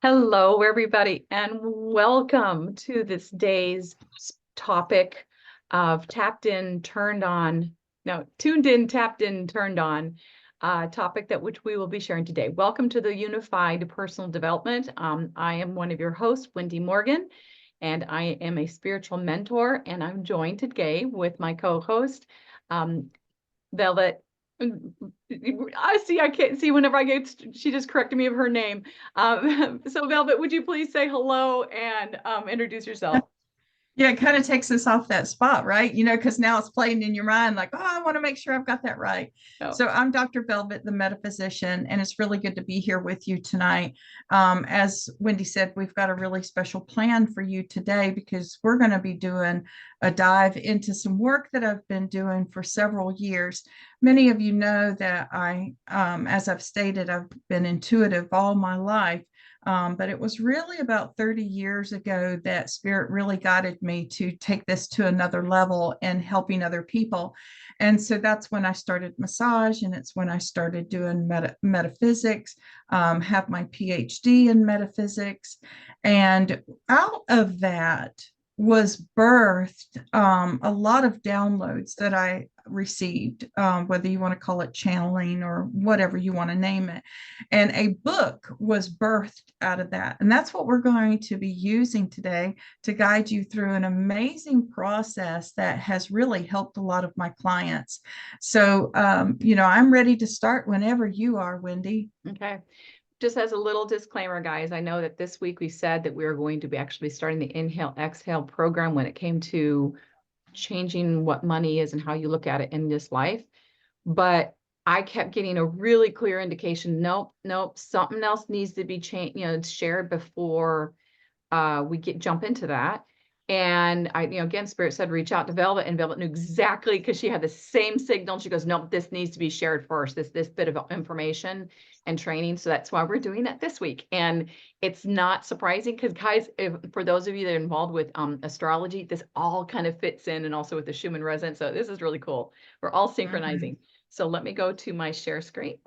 Hello, everybody, and welcome to this day's topic of tapped in, turned on, no, tuned in, tapped in, turned on, topic that which we will be sharing today. Welcome to the Unified Personal Development. I am one of your hosts, Wendy Morgan, and I am a spiritual mentor, and I'm joined today with my co-host, Velvet. I see. I can't see whenever I get. She just corrected me of her name. So Velvet, would you please say hello and introduce yourself? Yeah, it kind of takes us off that spot, right? Because now it's playing in your mind like, oh, I want to make sure I've got that right. Oh, So I'm Dr. Velvet, the metaphysician, and it's really good to be here with you tonight. As Wendy said, we've got a really special plan for you today because we're going to be doing a dive into some work that I've been doing for several years. Many of you know that as I've stated, I've been intuitive all my life. But it was really about 30 years ago that Spirit really guided me to take this to another level and helping other people. And so that's when I started massage, and it's when I started doing metaphysics, have my PhD in metaphysics. And out of that was birthed a lot of downloads that I received, whether you want to call it channeling or whatever you want to name it. And a book was birthed out of that. And that's what we're going to be using today to guide you through an amazing process that has really helped a lot of my clients. So, I'm ready to start whenever you are, Wendy. okay. Just as a little disclaimer, guys, I know that this week we said that we are going to be actually starting the inhale exhale program when it came to changing what money is and how you look at it in this life. But I kept getting a really clear indication. Nope, nope, something else needs to be changed, shared before we jump into that. And I, again, Spirit said, reach out to Velvet, and Velvet knew exactly because she had the same signal. She goes, nope, this needs to be shared first, this bit of information and training. So that's why we're doing that this week. And it's not surprising because, guys, for those of you that are involved with astrology, this all kind of fits in, and also with the Schumann resonance. So this is really cool. We're all Mhm. synchronizing. So let me go to my share screen.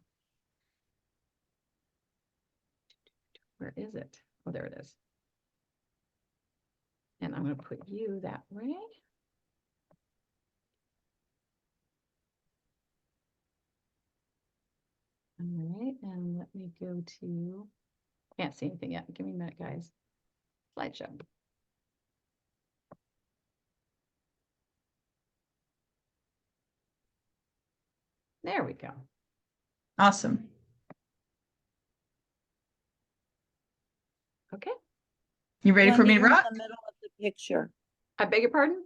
Where is it? Oh, there it is. And I'm going to put you that way. All right, and let me go to, can't see anything yet. Give me a minute, guys. Slideshow. There we go. Awesome. Okay. You ready for Wendy, me to you're in rock? the middle of the picture. I beg your pardon?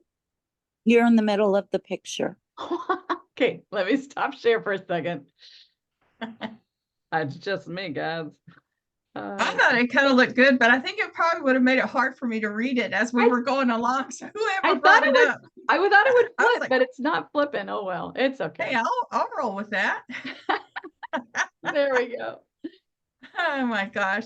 You're in the middle of the picture. Okay, let me stop share for a second. It's just me, guys. I Uh, thought it kind of looked good, but I think it probably would have made it hard for me to read it as we I were going along. So I whoever thought brought it it would up, I thought it would I was flip, like, but it's not flipping. Oh well, it's hey, okay. I'll roll with that. There we go. Oh my gosh.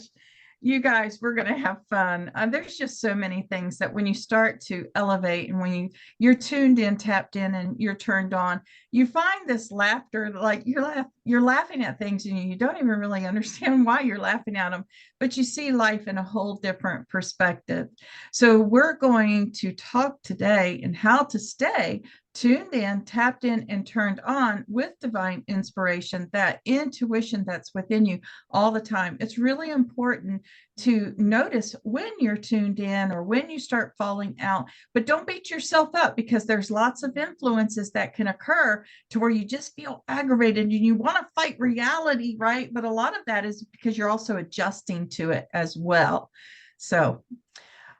You guys, we're going to have fun. There's just so many things that when you start to elevate and when you're tuned in, tapped in, and you're turned on, you find this laughter, like you're laughing at things and you don't even really understand why you're laughing at them, but you see life in a whole different perspective. So we're going to talk today and how to stay tuned in, tapped in, and turned on with divine inspiration, that intuition that's within you all the time. It's really important to notice when you're tuned in or when you start falling out, but don't beat yourself up because there's lots of influences that can occur to where you just feel aggravated and you want to fight reality, right? But a lot of that is because you're also adjusting to it as well. So,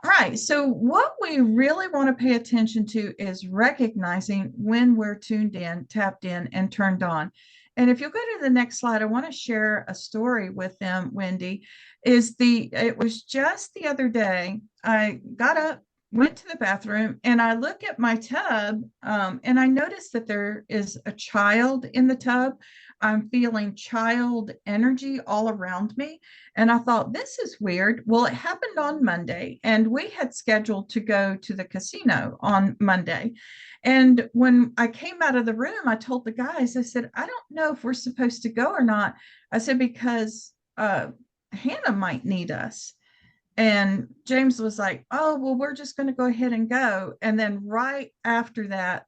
all right. So, what we really want to pay attention to is recognizing when we're tuned in, tapped in, and turned on. And if you'll go to the next slide, I want to share a story with them, Wendy. It was just the other day, I got up, went to the bathroom, and I look at my tub, and I noticed that there is a child in the tub. I'm feeling child energy all around me. And I thought, this is weird. Well, it happened on Monday, and we had scheduled to go to the casino on Monday. And when I came out of the room, I told the guys, I said, I don't know if we're supposed to go or not. I said, because Hannah might need us. And James was like, oh, well, we're just going to go ahead and go. And then right after that,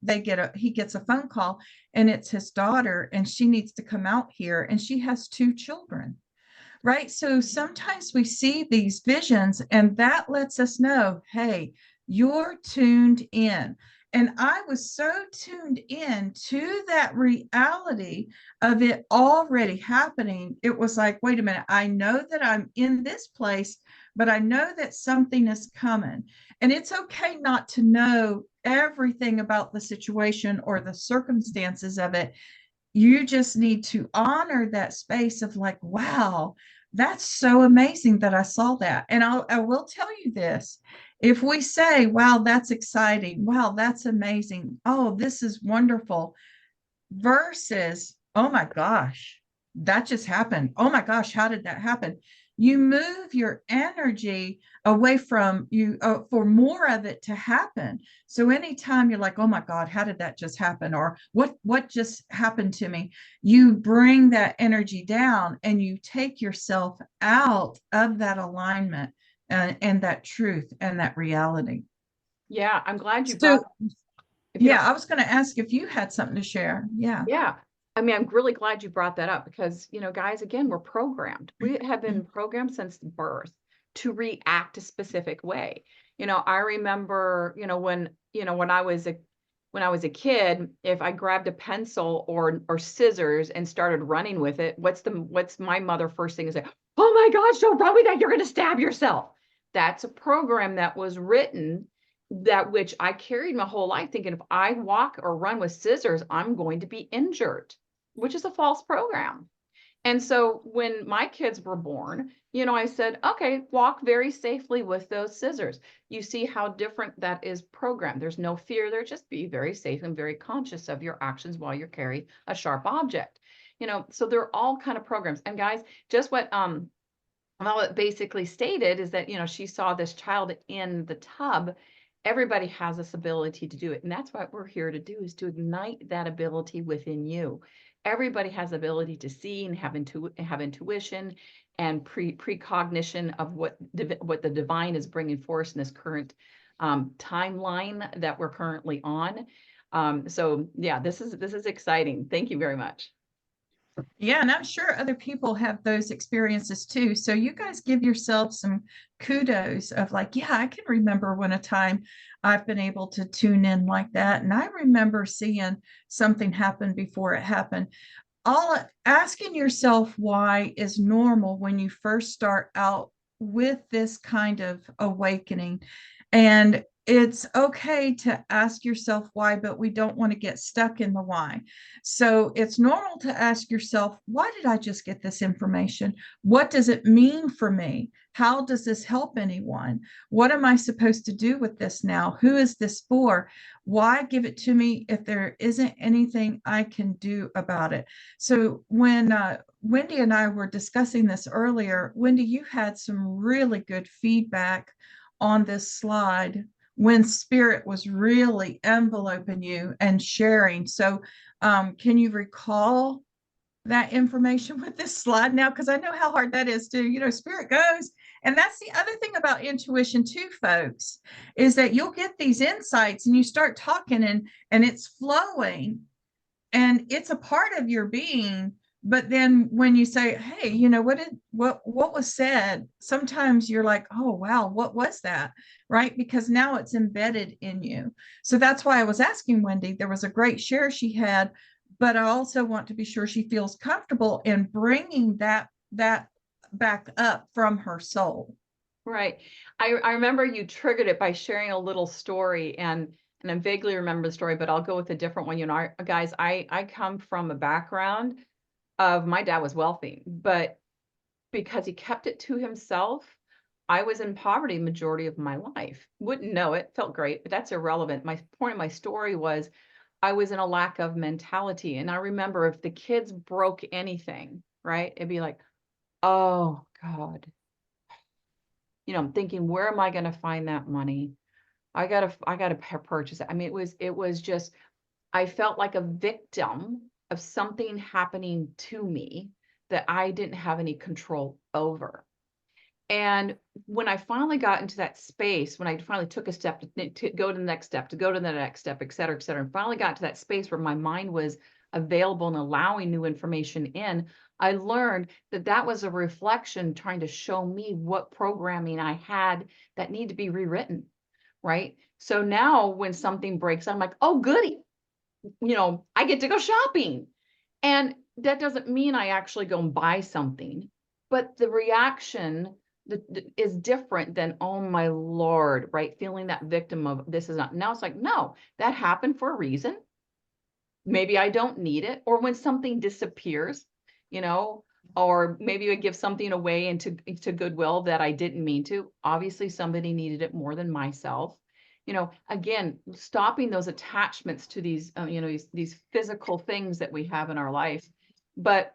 he gets a phone call, and it's his daughter, and she needs to come out here, and she has 2 children. Right. So sometimes we see these visions, and that lets us know, hey, you're tuned in. And I was so tuned in to that reality of it already happening. It was like, wait a minute, I know that I'm in this place, but I know that something is coming. And it's okay not to know everything about the situation or the circumstances of it. You just need to honor that space of like, wow, that's so amazing that I saw that. And I will tell you this, if we say, wow, that's exciting, wow, that's amazing, oh, this is wonderful, versus, oh my gosh, that just happened. Oh my gosh, how did that happen? You move your energy away from you for more of it to happen. So anytime you're like, oh my God, how did that just happen? Or what just happened to me? You bring that energy down and you take yourself out of that alignment and that truth and that reality. Yeah, I'm glad you So brought, if you don't, yeah, I was going to ask if you had something to share. Yeah. yeah. I mean, I'm really glad you brought that up because, guys, again, we're programmed. We have been programmed since birth to react a specific way. I remember, when I was a kid, if I grabbed a pencil or scissors and started running with it, what's my mother first thing is like, oh my gosh, don't run with that, you're going to stab yourself. That's a program that was written, that which I carried my whole life thinking if I walk or run with scissors, I'm going to be injured, which is a false program. And so when my kids were born, I said, okay, walk very safely with those scissors. You see how different that is programmed. There's no fear there. Just be very safe and very conscious of your actions while you're carrying a sharp object. So they're all kind of programs. And guys, just what well, it basically stated is that, she saw this child in the tub. Everybody has this ability to do it. And that's what we're here to do, is to ignite that ability within you. Everybody has the ability to see and have intuition and precognition of what the divine is bringing forth in this current timeline that we're currently on. So yeah, this is exciting. Thank you very much. Yeah, and I'm sure other people have those experiences too. So you guys give yourself some kudos of like, yeah, I can remember when a time I've been able to tune in like that. And I remember seeing something happen before it happened. All asking yourself why is normal when you first start out with this kind of awakening. And it's okay to ask yourself why, but we don't want to get stuck in the why. So it's normal to ask yourself, why did I just get this information? What does it mean for me? How does this help anyone? What am I supposed to do with this now? Who is this for? Why give it to me if there isn't anything I can do about it? So when Wendy and I were discussing this earlier, Wendy, you had some really good feedback on this slide when spirit was really enveloping you and sharing. So can you recall that information with this slide now? Because I know how hard that is to, spirit goes. And that's the other thing about intuition too, folks, is that you'll get these insights and you start talking and it's flowing and it's a part of your being. But then when you say, hey, what was said, sometimes you're like, oh wow, what was that? Right? Because now it's embedded in you. So that's why I was asking Wendy. There was a great share she had, but I also want to be sure she feels comfortable in bringing that back up from her soul. Right. I remember you triggered it by sharing a little story, and I vaguely remember the story, but I'll go with a different one. Guys, I come from a background of, my dad was wealthy, but because he kept it to himself, I was in poverty majority of my life. Wouldn't know it, felt great, but that's irrelevant. My point of my story was I was in a lack of mentality. And I remember if the kids broke anything, right, it'd be like, oh God, I'm thinking, where am I going to find that money? I gotta purchase it. I mean, it was just, I felt like a victim of something happening to me that I didn't have any control over. And when I finally got into that space, when I finally took a step to go to the next step, to go to the next step, et cetera, and finally got to that space where my mind was available and allowing new information in, I learned that that was a reflection trying to show me what programming I had that need to be rewritten, right? So now when something breaks, I'm like, oh, goody, I get to go shopping. And that doesn't mean I actually go and buy something, but the reaction is different than, oh my Lord, right? Feeling that victim of this is not, now it's like, no, that happened for a reason. Maybe I don't need it. Or when something disappears, or maybe I give something away into Goodwill that I didn't mean to. Obviously, somebody needed it more than myself. Again, stopping those attachments to these, these physical things that we have in our life, but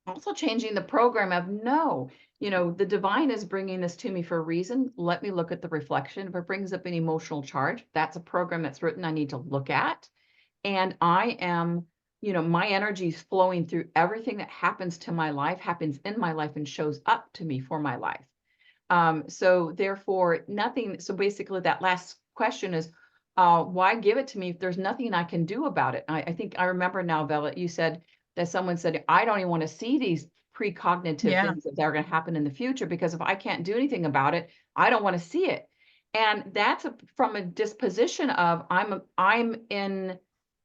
also changing the program of no, the divine is bringing this to me for a reason. Let me look at the reflection. If it brings up an emotional charge, that's a program that's written I need to look at. And I am, my energy is flowing through everything that happens to my life, happens in my life, and shows up to me for my life. So therefore, nothing. So basically, that last question is, why give it to me if there's nothing I can do about it? I think I remember now, Violet, you said that someone said, I don't even want to see these precognitive things that are going to happen in the future, because if I can't do anything about it, I don't want to see it. And that's from a disposition of I'm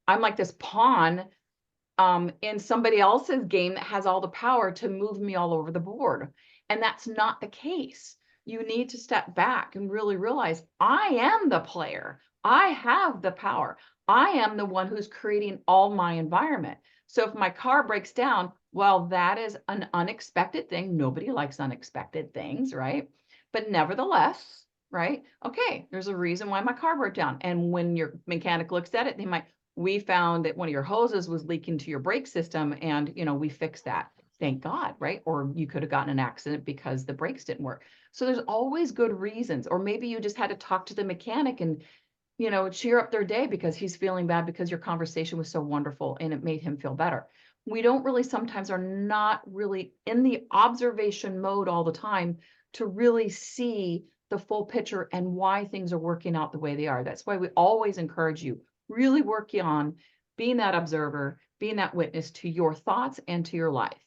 like this pawn in somebody else's game that has all the power to move me all over the board. And that's not the case. You need to step back and really realize I am the player. I have the power. I am the one who's creating all my environment. So if my car breaks down, well, that is an unexpected thing. Nobody likes unexpected things, right? But nevertheless, right? Okay, there's a reason why my car broke down. And when your mechanic looks at it, they might, we found that one of your hoses was leaking to your brake system, and we fixed that. Thank God, right? Or you could have gotten an accident because the brakes didn't work. So there's always good reasons. Or maybe you just had to talk to the mechanic and cheer up their day because he's feeling bad because your conversation was so wonderful and it made him feel better. We don't really, sometimes are not really in the observation mode all the time to really see the full picture and why things are working out the way they are. That's why we always encourage you, really working on being that observer, being that witness to your thoughts and to your life.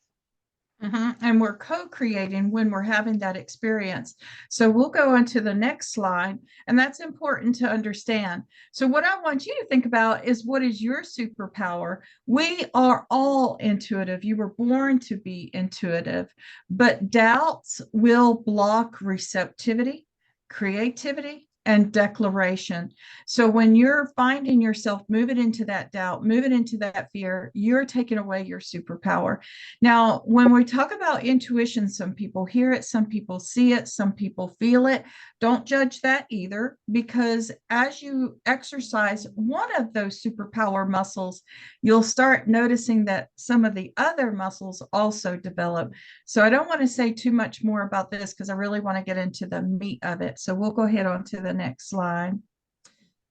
And we're co-creating when we're having that experience. So we'll go on to the next slide, and that's important to understand. So what I want you to think about is, what is your superpower? We are all intuitive. You were born to be intuitive, but doubts will block receptivity, creativity, and declaration. So when you're finding yourself moving into that doubt, moving into that fear, you're taking away your superpower. Now, when we talk about intuition, some people hear it, some people see it, some people feel it. Don't judge that either, because as you exercise one of those superpower muscles, you'll start noticing that some of the other muscles also develop. So I don't want to say too much more about this because I really want to get into the meat of it. So we'll go ahead on to the next slide.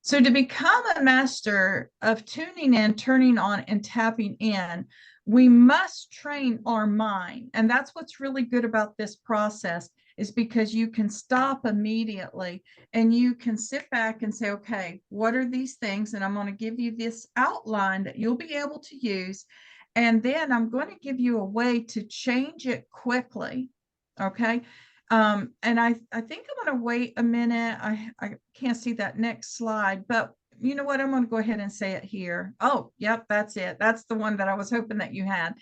So to become a master of tuning in, turning on, and tapping in, we must train our mind. And that's what's really good about this process, is because you can stop immediately and you can sit back and say, okay, what are these things? And I'm going to give you this outline that you'll be able to use. And then I'm going to give you a way to change it quickly. Okay. And I think I'm going to wait a minute. I can't see that next slide, but you know what? I'm going to go ahead and say it here. Oh, yep, that's it. That's the one that I was hoping that you had.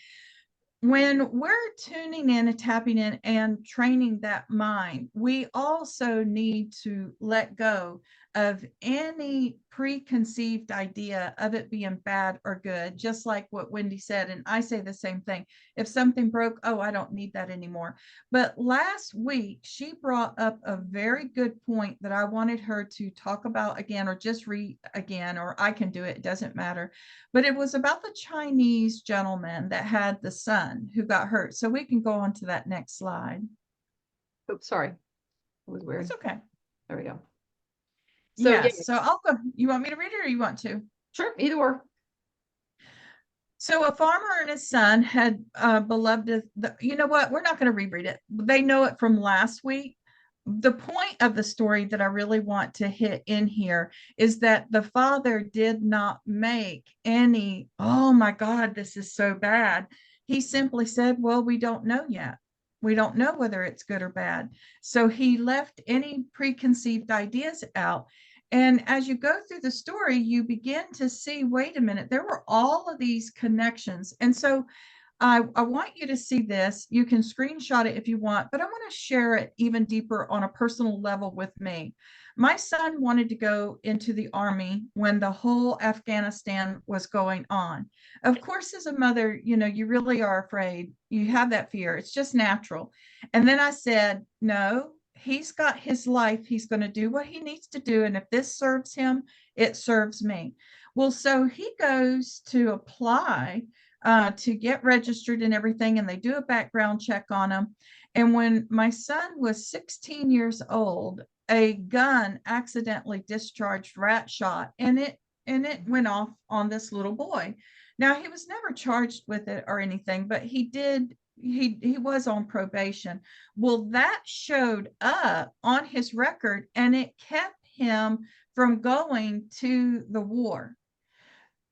When we're tuning in and tapping in and training that mind, we also need to let go of any preconceived idea of it being bad or good, just like what Wendy said. And I say the same thing. If something broke, oh, I don't need that anymore. But last week, she brought up a very good point that I wanted her to talk about again, or just read again, or I can do it, it doesn't matter. But it was about the Chinese gentleman that had the son who got hurt. So we can go on to that next slide. Oops, sorry. It was weird. It's okay. There we go. So yes. So I'll go. You want me to read it or you want to? Sure, either or. So a farmer and his son had beloved, you know what? We're not going to reread it. They know it from last week. The point of the story that I really want to hit in here is that the father did not make any, oh my God, this is so bad. He simply said, well, we don't know yet. We don't know whether it's good or bad. So he left any preconceived ideas out. And as you go through the story, you begin to see, wait a minute, there were all of these connections. And so I want you to see this. You can screenshot it if you want, but I want to share it even deeper on a personal level with me. My son wanted to go into the army when the whole Afghanistan was going on. Of course, as a mother, you know, you really are afraid. You have that fear. It's just natural. And then I said, no, he's got his life. He's going to do what he needs to do. And if this serves him, it serves me. Well, so he goes to apply to get registered and everything, and they do a background check on him. And when my son was 16 years old, a gun accidentally discharged rat shot, and it went off on this little boy. Now he was never charged with it or anything, but he was on probation. Well, that showed up on his record, and it kept him from going to the war.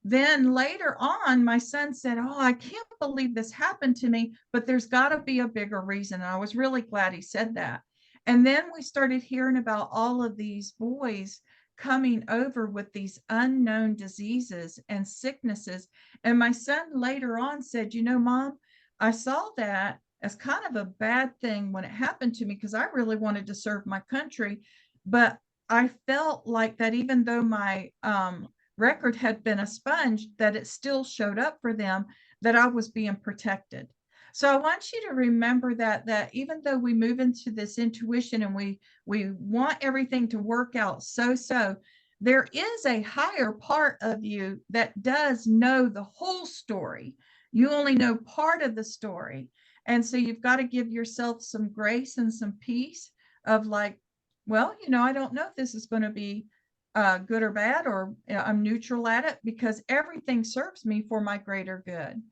Then later on, my son said, oh, I can't believe this happened to me, but there's got to be a bigger reason. And I was really glad he said that. And then we started hearing about all of these boys coming over with these unknown diseases and sicknesses. And my son later on said, you know, Mom, I saw that as kind of a bad thing when it happened to me because I really wanted to serve my country. But I felt like that even though my record had been a sponge, that it still showed up for them, that I was being protected. So I want you to remember that even though we move into this intuition and we want everything to work out so, there is a higher part of you that does know the whole story. You only know part of the story. And so you've got to give yourself some grace and some peace of like, well, you know, I don't know if this is going to be good or bad, or I'm neutral at it because everything serves me for my greater good.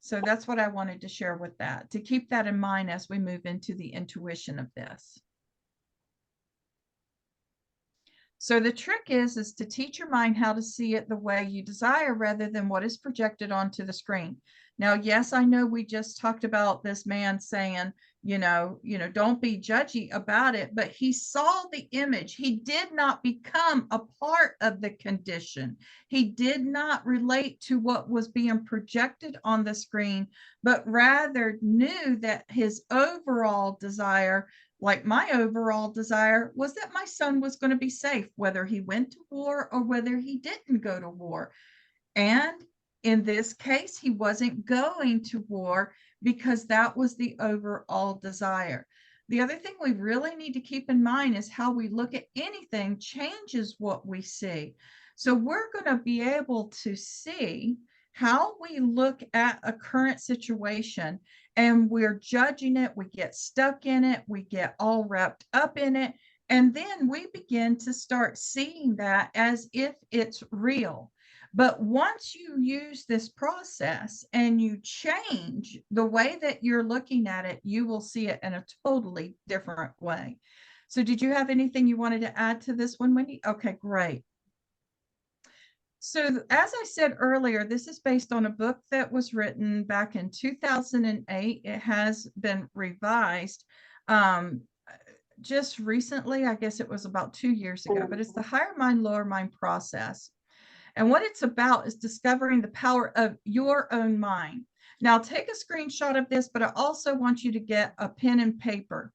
So that's what I wanted to share with that, to keep that in mind as we move into the intuition of this. So the trick is to teach your mind how to see it the way you desire rather than what is projected onto the screen. Now, yes, I know we just talked about this man saying, don't be judgy about it, but he saw the image. He did not become a part of the condition. He did not relate to what was being projected on the screen, but rather knew that his overall desire, like my overall desire, was that my son was going to be safe, whether he went to war or whether he didn't go to war. And in this case, he wasn't going to war because that was the overall desire. The other thing we really need to keep in mind is how we look at anything changes what we see. So we're going to be able to see how we look at a current situation, and we're judging it, we get stuck in it, we get all wrapped up in it, and then we begin to start seeing that as if it's real. But once you use this process and you change the way that you're looking at it, you will see it in a totally different way. So did you have anything you wanted to add to this one, Wendy? Okay, great. So as I said earlier, this is based on a book that was written back in 2008. It has been revised just recently. I guess it was about 2 years ago, but it's the Higher Mind, Lower Mind process. And what it's about is discovering the power of your own mind. Now, take a screenshot of this, but I also want you to get a pen and paper.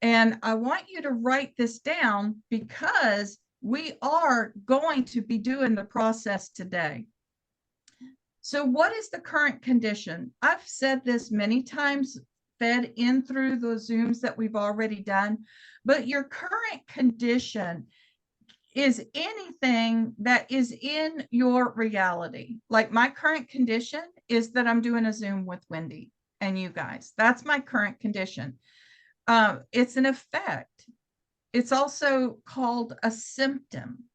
And I want you to write this down because we are going to be doing the process today. So what is the current condition? I've said this many times, fed in through the Zooms that we've already done, but your current condition is anything that is in your reality. Like my current condition is that I'm doing a Zoom with Wendy and you guys. That's my current condition. It's an effect. It's also called a symptom.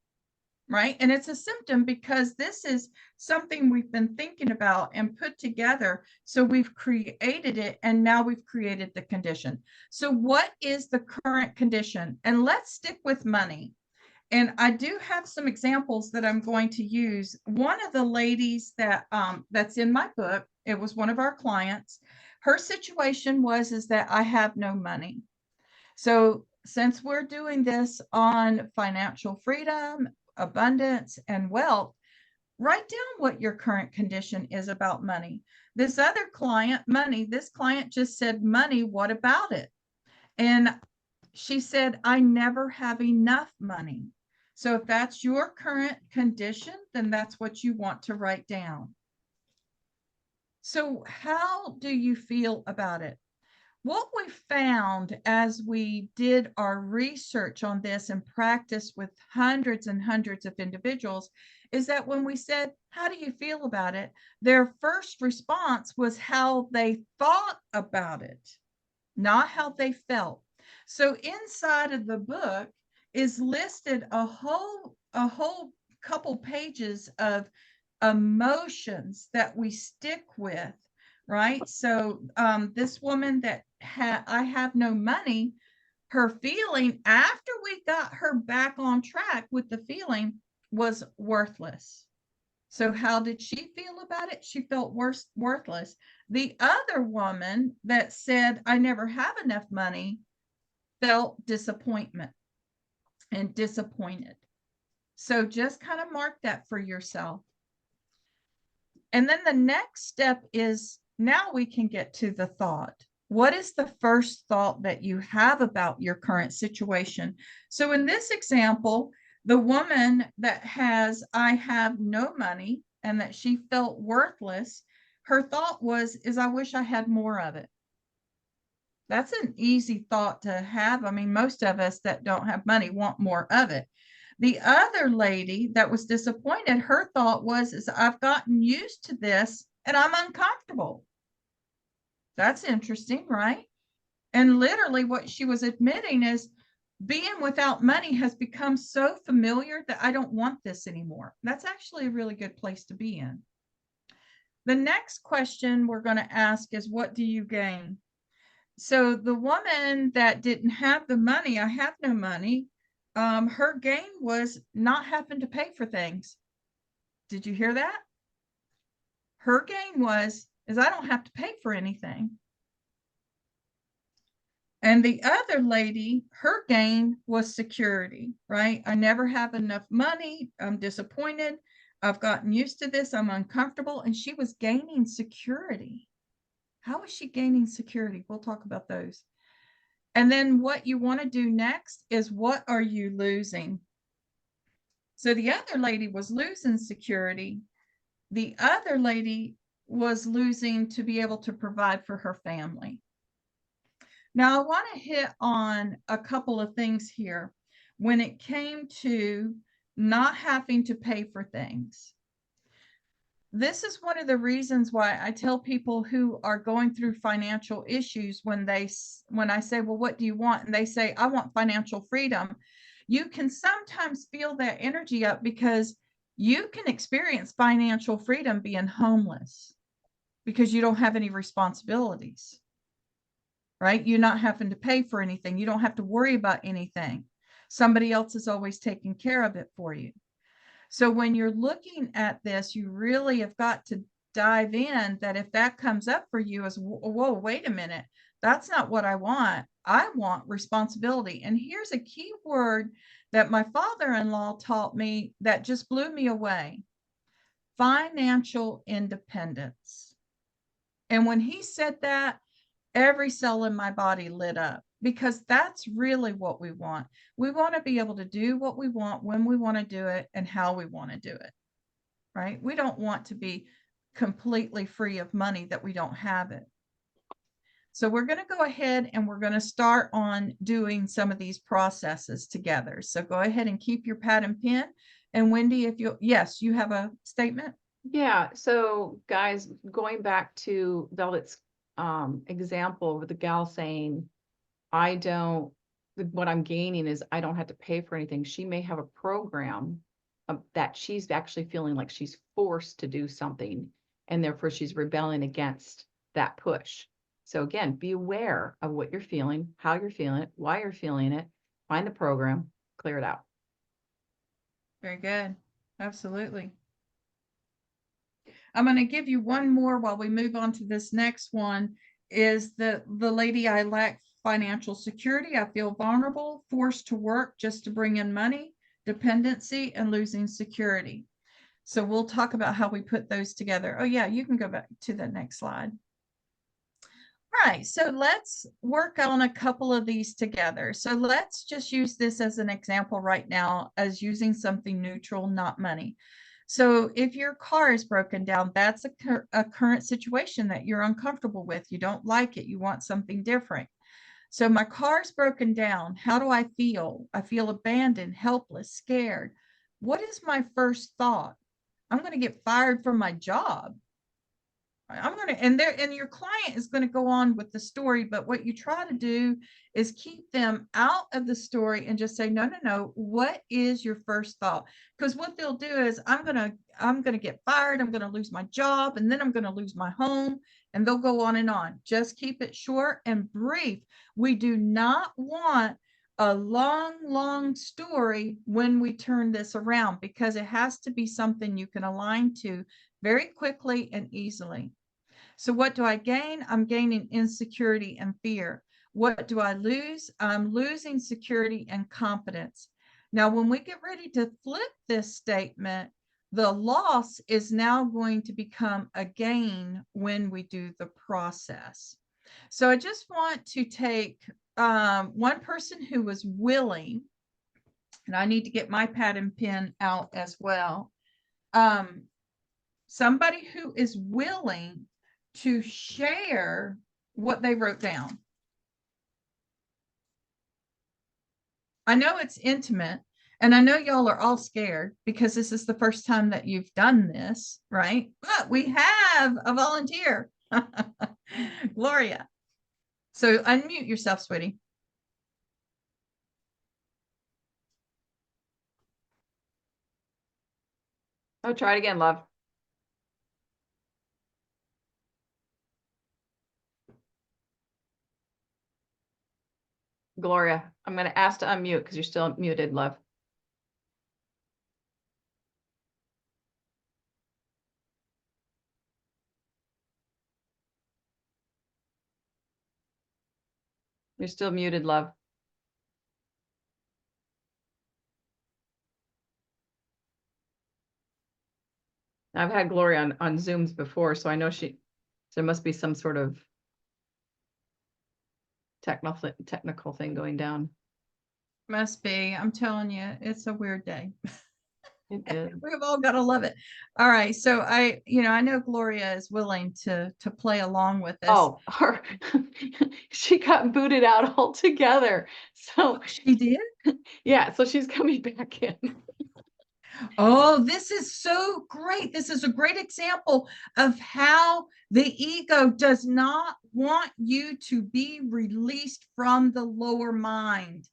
right? And it's a symptom because this is something we've been thinking about and put together. So we've created it, and now we've created the condition. So what is the current condition? And let's stick with money. And I do have some examples that I'm going to use. One of the ladies that that's in my book, it was one of our clients. Her situation was is that I have no money. So since we're doing this on financial freedom, abundance, and wealth, write down what your current condition is about money. This other client, money, this client just said, money, what about it? And she said, I never have enough money. So if that's your current condition, then that's what you want to write down. So how do you feel about it? What we found as we did our research on this and practice with hundreds and hundreds of individuals is that when we said, how do you feel about it? Their first response was how they thought about it, not how they felt. So inside of the book is listed a whole couple pages of emotions that we stick with, right? So this woman that I have no money, her feeling after we got her back on track with the feeling was worthless. So how did she feel about it? She felt worthless. The other woman that said, I never have enough money, felt disappointment and disappointed. So just kind of mark that for yourself. And then the next step is now we can get to the thought. What is the first thought that you have about your current situation? So in this example, the woman that has, I have no money, and that she felt worthless, her thought was, is I wish I had more of it. That's an easy thought to have. I mean, most of us that don't have money want more of it. The other lady that was disappointed, her thought was, is I've gotten used to this and I'm uncomfortable. That's interesting, right? And literally what she was admitting is being without money has become so familiar that I don't want this anymore. That's actually a really good place to be in. The next question we're going to ask is, what do you gain? So the woman that didn't have the money, I have no money, her gain was not having to pay for things. Did you hear that? Her gain is I don't have to pay for anything. And the other lady, her gain was security, right? I never have enough money. I'm disappointed. I've gotten used to this. I'm uncomfortable. And she was gaining security. How is she gaining security? We'll talk about those. And then what you want to do next is, what are you losing? So the other lady was losing security. The other lady was losing to be able to provide for her family. Now I want to hit on a couple of things here when it came to not having to pay for things. This is one of the reasons why I tell people who are going through financial issues, when I say, well, what do you want? And they say, I want financial freedom. You can sometimes feel that energy up because you can experience financial freedom being homeless because you don't have any responsibilities, right? You're not having to pay for anything. You don't have to worry about anything. Somebody else is always taking care of it for you. So when you're looking at this, you really have got to dive in that if that comes up for you as, whoa, wait a minute, that's not what I want. I want responsibility. And here's a key word that my father-in-law taught me that just blew me away: financial independence. And when he said that, every cell in my body lit up, because that's really what we want. We want to be able to do what we want, when we want to do it, and how we want to do it, right? We don't want to be completely free of money that we don't have it. So we're going to go ahead and we're going to start on doing some of these processes together. So go ahead and keep your pad and pen. And Wendy, if you, yes, you have a statement. Yeah, so guys, going back to Velvet's example with the gal saying, what I'm gaining is I don't have to pay for anything. She may have a program that she's actually feeling like she's forced to do something, and therefore she's rebelling against that push. So again, be aware of what you're feeling, how you're feeling it, why you're feeling it, find the program, clear it out. Very good. Absolutely. I'm going to give you one more while we move on to this next one. Is the lady, I lack financial security. I feel vulnerable, forced to work just to bring in money, dependency, and losing security. So we'll talk about how we put those together. Oh yeah, you can go back to the next slide. All right, so let's work on a couple of these together. So let's just use this as an example right now as using something neutral, not money. So if your car is broken down, that's a current situation that you're uncomfortable with. You don't like it. You want something different. So my car's broken down. How do I feel? I feel abandoned, helpless, scared. What is my first thought? I'm going to get fired from my job. I'm going to, and your client is going to go on with the story, but what you try to do is keep them out of the story and just say, no, no, no. What is your first thought? Because what they'll do is I'm going to get fired. I'm going to lose my job, and then I'm going to lose my home, and they'll go on and on. Just keep it short and brief. We do not want a long story when we turn this around, because it has to be something you can align to very quickly and easily. So what do I gain? I'm gaining insecurity and fear. What do I lose? I'm losing security and confidence. Now, when we get ready to flip this statement, the loss is now going to become a gain when we do the process. So I just want to take one person who was willing, and I need to get my pad and pen out as well. Somebody who is willing to share what they wrote down. I know it's intimate, and I know y'all are all scared because this is the first time that you've done this, right? But we have a volunteer, Gloria. So unmute yourself, sweetie. Oh, try it again, love. Gloria, I'm going to ask to unmute because you're still muted, love. You're still muted, love. I've had Gloria on Zooms before, so I know there must be some sort of technical thing going down. Must be. I'm telling you, it's a weird day. It is. We've all got to love it. All right. So I know Gloria is willing to play along with this. Oh, she got booted out altogether. So she did? Yeah, so she's coming back in. Oh, this is so great. This is a great example of how the ego does not want you to be released from the lower mind.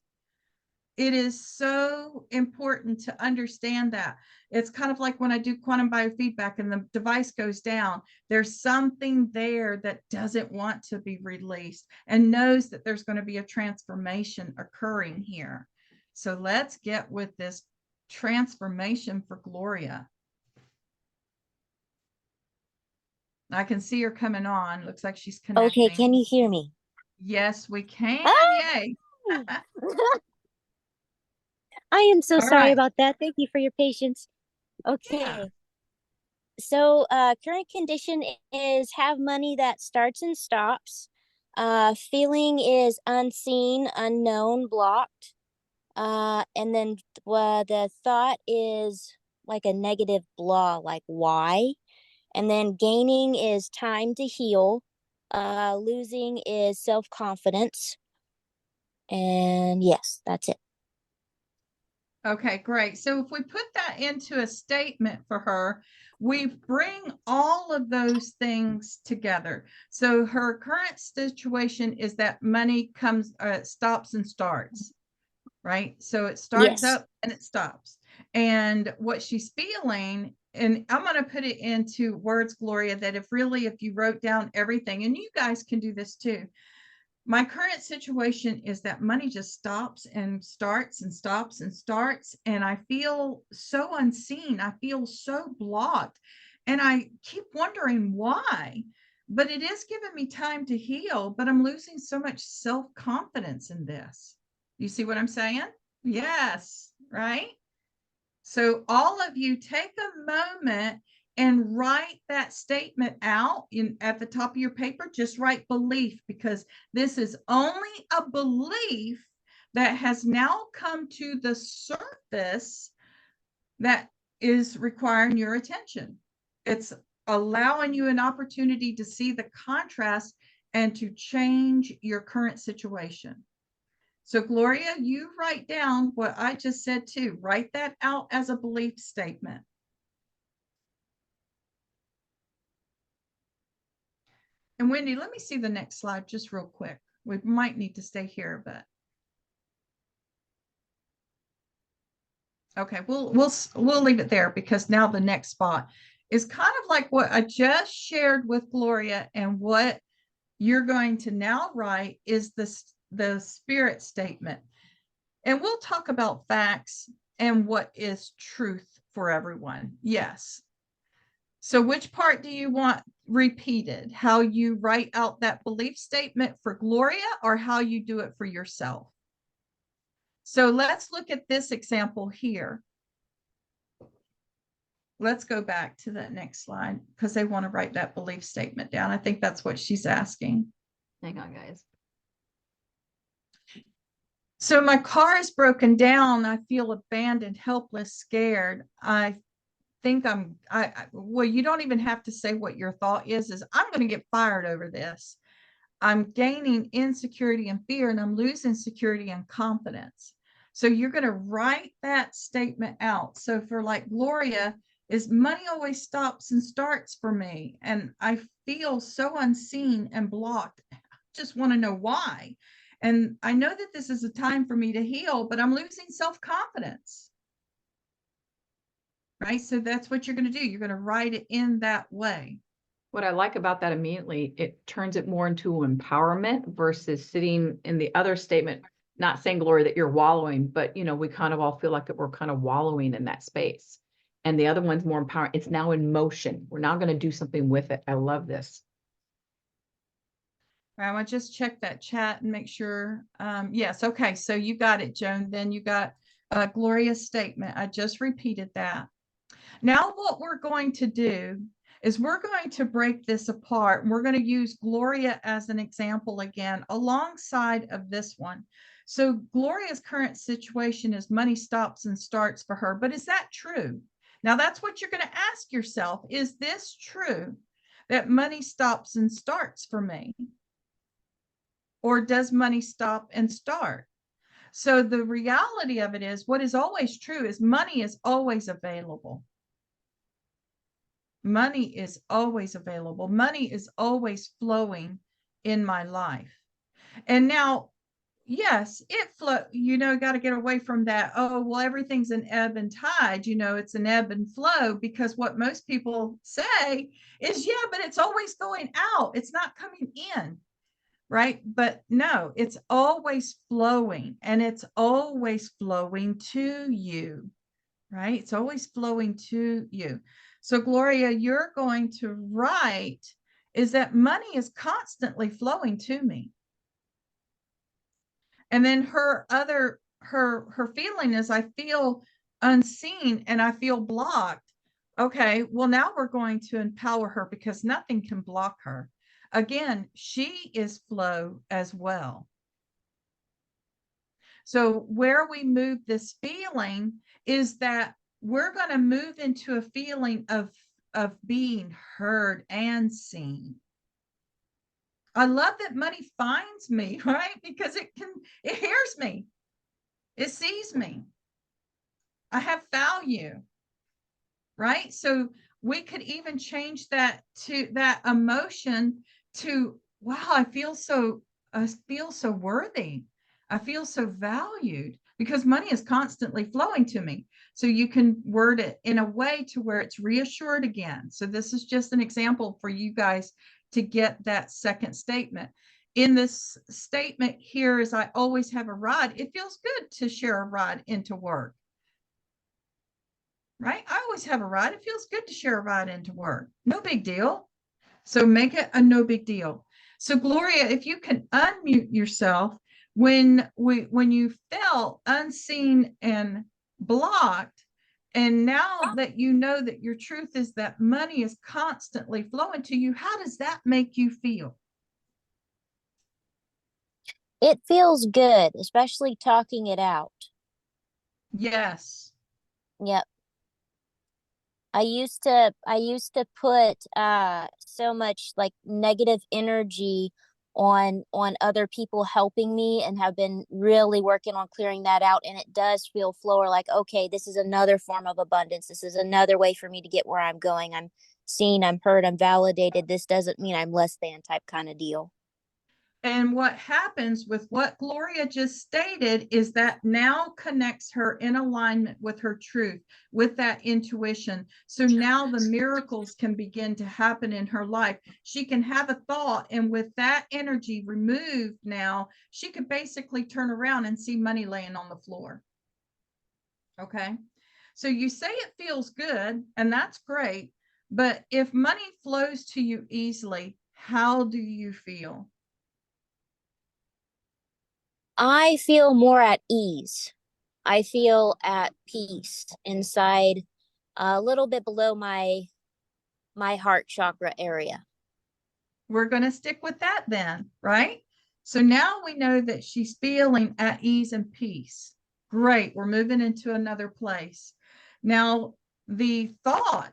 It is so important to understand that. It's kind of like when I do quantum biofeedback and the device goes down, there's something there that doesn't want to be released and knows that there's going to be a transformation occurring here. So let's get with this transformation for Gloria. I can see her coming on. Looks like she's connecting. Okay, can you hear me? Yes, we can. Ah! Yay. I am so All sorry right. about that. Thank you for your patience. Okay. Yeah. So current condition is have money that starts and stops. Feeling is unseen, unknown, blocked. And then the thought is like a negative blah, like why? And then gaining is time to heal. Losing is self-confidence. And yes, that's it. Okay, great. So if we put that into a statement for her, we bring all of those things together. So her current situation is that money comes, stops and starts, right? So it starts Yes. up and it stops. And what she's feeling, and I'm going to put it into words, Gloria, that if you wrote down everything, and you guys can do this too. My current situation is that money just stops and starts and stops and starts. And I feel so unseen. I feel so blocked. And I keep wondering why. But it is giving me time to heal. But I'm losing so much self confidence in this. You see what I'm saying? Yes. Right. So all of you take a moment and write that statement out at the top of your paper. Just write belief, because this is only a belief that has now come to the surface that is requiring your attention. It's allowing you an opportunity to see the contrast and to change your current situation. So Gloria, you write down what I just said too. Write that out as a belief statement. And Wendy, let me see the next slide just real quick. We might need to stay here, but okay, we'll leave it there, because now the next spot is kind of like what I just shared with Gloria, and what you're going to now write is the spirit statement. And we'll talk about facts and what is truth for everyone. Yes. So which part do you want repeated? How you write out that belief statement for Gloria, or how you do it for yourself? So let's look at this example here. Let's go back to that next slide, because they want to write that belief statement down. I think that's what she's asking. Hang on, guys. So my car is broken down. I feel abandoned, helpless, scared. I think well, you don't even have to say what your thought is I'm going to get fired over this. I'm gaining insecurity and fear, and I'm losing security and confidence. So you're going to write that statement out. So for like Gloria, is money always stops and starts for me, and I feel so unseen and blocked. I just want to know why. And I know that this is a time for me to heal, but I'm losing self-confidence. Right? So that's what you're going to do. You're going to write it in that way. What I like about that immediately, it turns it more into empowerment versus sitting in the other statement, not saying, Gloria, that you're wallowing, but we kind of all feel like that we're kind of wallowing in that space. And the other one's more empowering. It's now in motion. We're now going to do something with it. I love this. I want to just check that chat and make sure. Yes. Okay. So you got it, Joan. Then you got Gloria's statement. I just repeated that. Now what we're going to do is we're going to break this apart. And we're going to use Gloria as an example again, alongside of this one. So Gloria's current situation is money stops and starts for her. But is that true? Now that's what you're going to ask yourself. Is this true, that money stops and starts for me? Or does money stop and start? So the reality of it is, what is always true is money is always available. Money is always available. Money is always flowing in my life. And now, yes, it flow, got to get away from that. Oh, well, everything's an ebb and tide. It's an ebb and flow, because what most people say is, yeah, but it's always going out. It's not coming in. Right? But no, it's always flowing, and it's always flowing to you. Right? It's always flowing to you. So Gloria, you're going to write is that money is constantly flowing to me. And then her feeling is, I feel unseen and I feel blocked. Okay, well, now we're going to empower her, because nothing can block her. Again, she is flow as well. So where we move this feeling is that we're going to move into a feeling of being heard and seen. I love that money finds me, right? Because it hears me. It sees me. I have value, right? So we could even change that to that emotion to, wow, I feel so worthy. I feel so valued. because money is constantly flowing to me. So you can word it in a way to where it's reassured again. So this is just an example for you guys to get that second statement. In this statement here is I always have a ride. It feels good to share a ride into work. Right? I always have a ride. It feels good to share a ride into work. No big deal. So make it a no big deal. So Gloria, if you can unmute yourself, when you felt unseen and blocked, and now that you know that your truth is that money is constantly flowing to you, how does that make you feel? It feels good, especially talking it out. Yes. Yep. I used to put so much like negative energy on other people helping me, and have been really working on clearing that out, and it does feel flower like, okay, this is another form of abundance. This is another way for me to get where I'm going. I'm seen, I'm heard, I'm validated. This doesn't mean I'm less than type kind of deal. And what happens with what Gloria just stated is that now connects her in alignment with her truth, with that intuition. So now the miracles can begin to happen in her life. She can have a thought, and with that energy removed now, she could basically turn around and see money laying on the floor. Okay. So you say it feels good, and that's great. But if money flows to you easily, how do you feel? I feel more at ease. I feel at peace inside, a little bit below my heart chakra area. We're going to stick with that then, right? So now we know that she's feeling at ease and peace. Great. We're moving into another place. Now, the thought,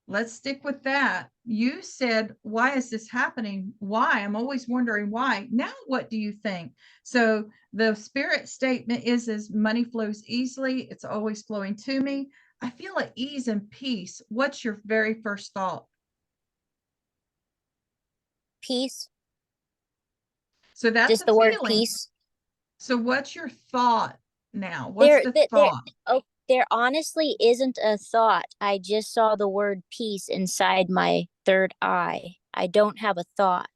let's stick with that. You said, why is this happening? Why? I'm always wondering why. Now, what do you think? So the spirit statement is, as money flows easily, it's always flowing to me. I feel at ease and peace. What's your very first thought? Peace, So that's just a the word feeling. peace. So what's your thought now? What's There, the there, there, thought? oh, there honestly isn't a thought. I just saw the word peace inside my third eye. I don't have a thought.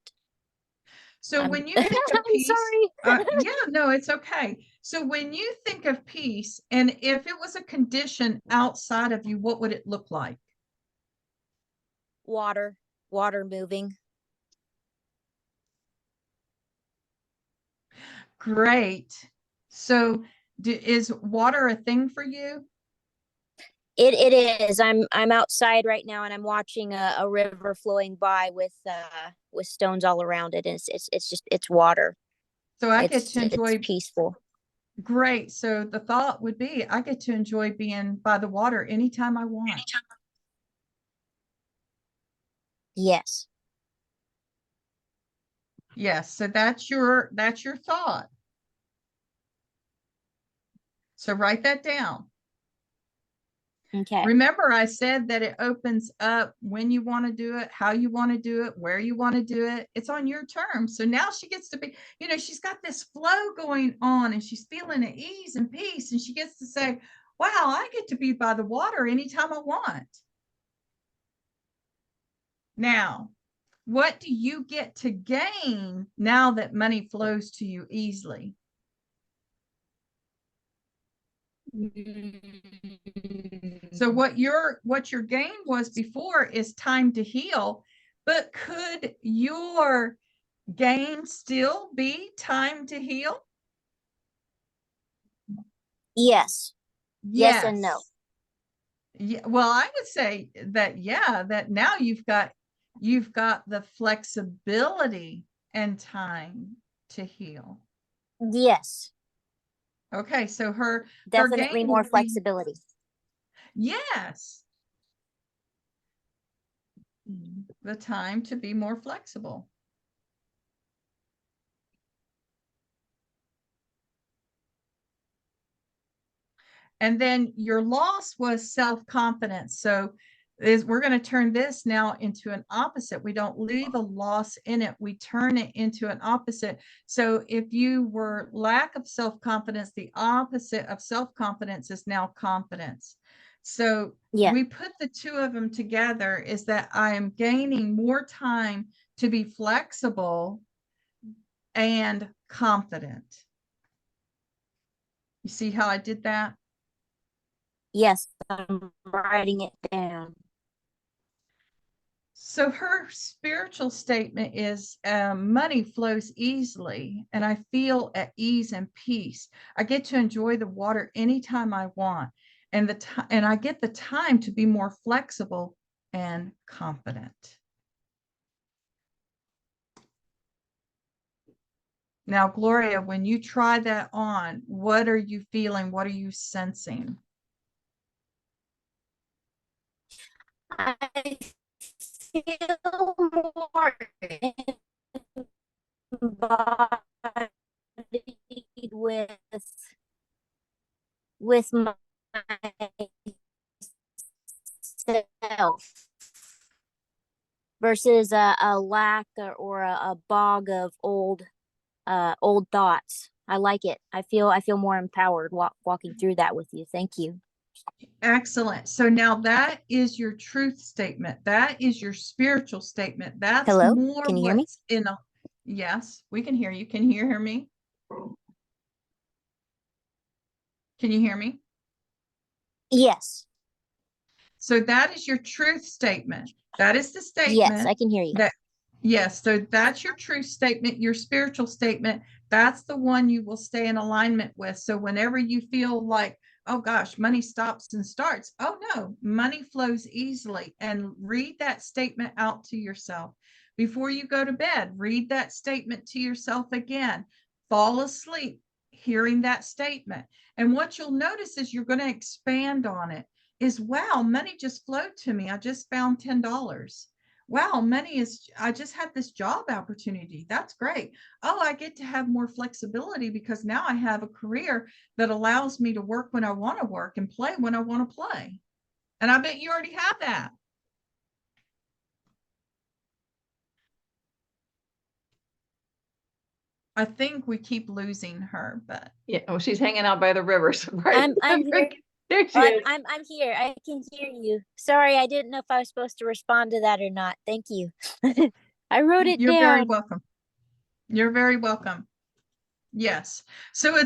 So I'm, when you think of I'm peace, sorry. yeah, no, it's okay. So when you think of peace, and if it was a condition outside of you, what would it look like? Water, water moving. Great. So is water a thing for you? It is. I'm outside right now, and I'm watching a river flowing by with stones all around it, and it's just it's water. So I get It's to it's enjoy, peaceful. great. So the thought would be, I get to enjoy being by the water anytime I want. Yes. Yes. So that's your thought. So write that down. Okay. Remember, I said that it opens up when you want to do it, how you want to do it, where you want to do it. It's on your terms. So now she gets to be, she's got this flow going on, and she's feeling at ease and peace. And she gets to say, wow, I get to be by the water anytime I want. Now, what do you get to gain now that money flows to you easily? So what your gain was before is time to heal, but could your gain still be time to heal? Yes. Yes and no. Yes. Yeah, well, I would say that, yeah, that now you've got the flexibility and time to heal. Yes. Okay, so her Definitely gain more will be, flexibility. yes, the time to be more flexible. And then your loss was self-confidence. So is we're going to turn this now into an opposite. We don't leave a loss in it. We turn it into an opposite. So if you were lack of self-confidence, the opposite of self-confidence is now confidence. So Yeah. we put the two of them together is that I am gaining more time to be flexible and confident. You see how I did that? Yes, I'm writing it down. So her spiritual statement is money flows easily and I feel at ease and peace. I get to enjoy the water anytime I want and I get the time to be more flexible and confident. Now, Gloria, when you try that on, what are you feeling? What are you sensing? I feel more embodied with myself versus a lack or a bog of old thoughts. I like it. I feel more empowered walking through that with you. Thank you. Excellent. So now that is your truth statement. That is your spiritual statement. That's Hello? more Can you hear me? what's in a, yes, we can hear you. Can you hear me? Can you hear me? Yes. So that is your truth statement. That is the Yes, I statement can hear you. that, yes, so that's your truth statement, your spiritual statement. That's the one you will stay in alignment with. So whenever you feel like, oh gosh, money stops and starts, oh no, money flows easily. And read that statement out to yourself. Before you go to bed, read that statement to yourself again. Fall asleep hearing that statement. And what you'll notice is you're going to expand on it is, wow, money just flowed to me. I just found $10. Wow, money is, I just had this job opportunity. That's great. Oh, I get to have more flexibility because now I have a career that allows me to work when I want to work and play when I want to play. And I bet you already have that. I think we keep losing her, but Yeah, oh, she's hanging out by the rivers, right? I'm here. There she Oh, is. I'm here. I can hear you. Sorry, I didn't know if I was supposed to respond to that or not. Thank you. I wrote it you're very down. welcome. You're very welcome. Yes. So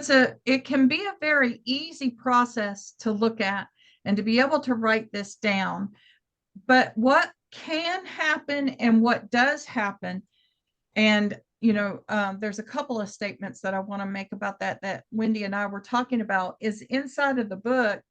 it can be a very easy process to look at and to be able to write this down. But what can happen and what does happen, and there's a couple of statements that I want to make about that Wendy and I were talking about, is inside of the book,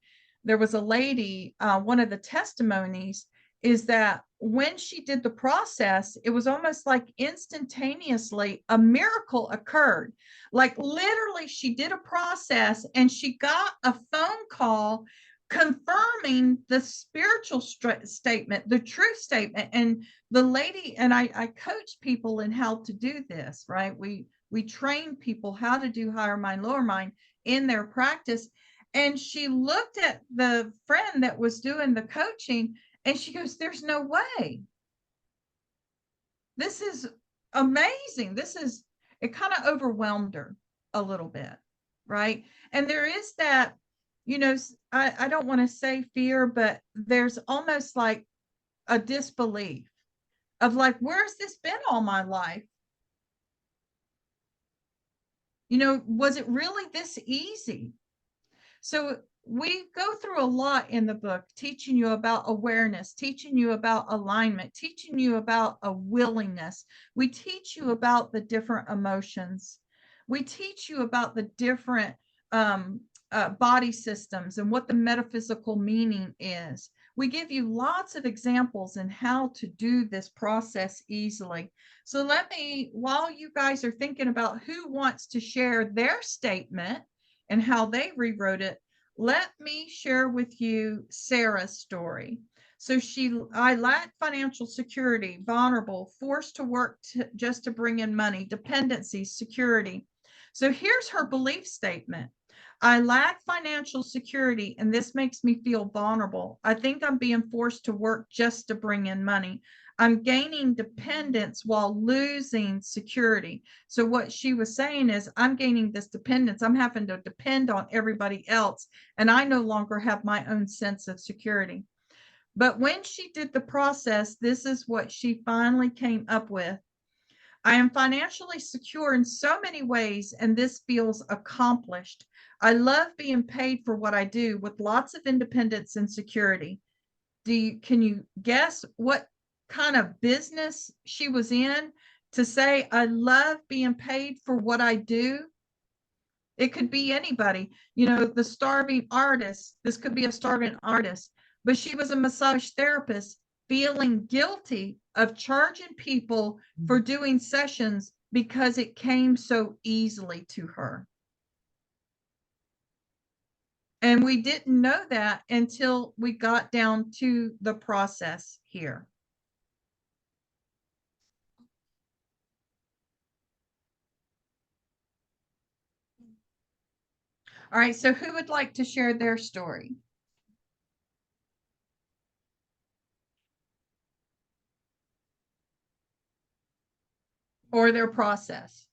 there was a lady, one of the testimonies is that when she did the process, it was almost like instantaneously a miracle occurred. Like literally she did a process and she got a phone call confirming the spiritual statement, the truth statement. And the lady, and I coach people in how to do this, right? We train people how to do higher mind, lower mind in their practice. And she looked at the friend that was doing the coaching and she goes, there's no way. This is amazing. It kind of overwhelmed her a little bit, right? And there is that, I don't want to say fear, but there's almost like a disbelief of like, where's this been all my life? Was it really this easy? So we go through a lot in the book, teaching you about awareness, teaching you about alignment, teaching you about a willingness. We teach you about the different emotions. We teach you about the different body systems and what the metaphysical meaning is. We give you lots of examples in how to do this process easily. So while you guys are thinking about who wants to share their statement and how they rewrote it, let me share with you Sarah's story. So I lacked financial security, vulnerable, forced to work just to bring in money, dependency, security. So here's her belief statement. I lack financial security, and this makes me feel vulnerable. I think I'm being forced to work just to bring in money. I'm gaining dependence while losing security. So, what she was saying is, I'm gaining this dependence. I'm having to depend on everybody else, and I no longer have my own sense of security. But when she did the process, this is what she finally came up with. I am financially secure in so many ways, and this feels accomplished. I love being paid for what I do with lots of independence and security. Can you guess what kind of business she was in to say, I love being paid for what I do? It could be anybody, the starving artist. This could be a starving artist, but she was a massage therapist feeling guilty of charging people for doing sessions because it came so easily to her. And we didn't know that until we got down to the process here. All right, so who would like to share their story? Or their process?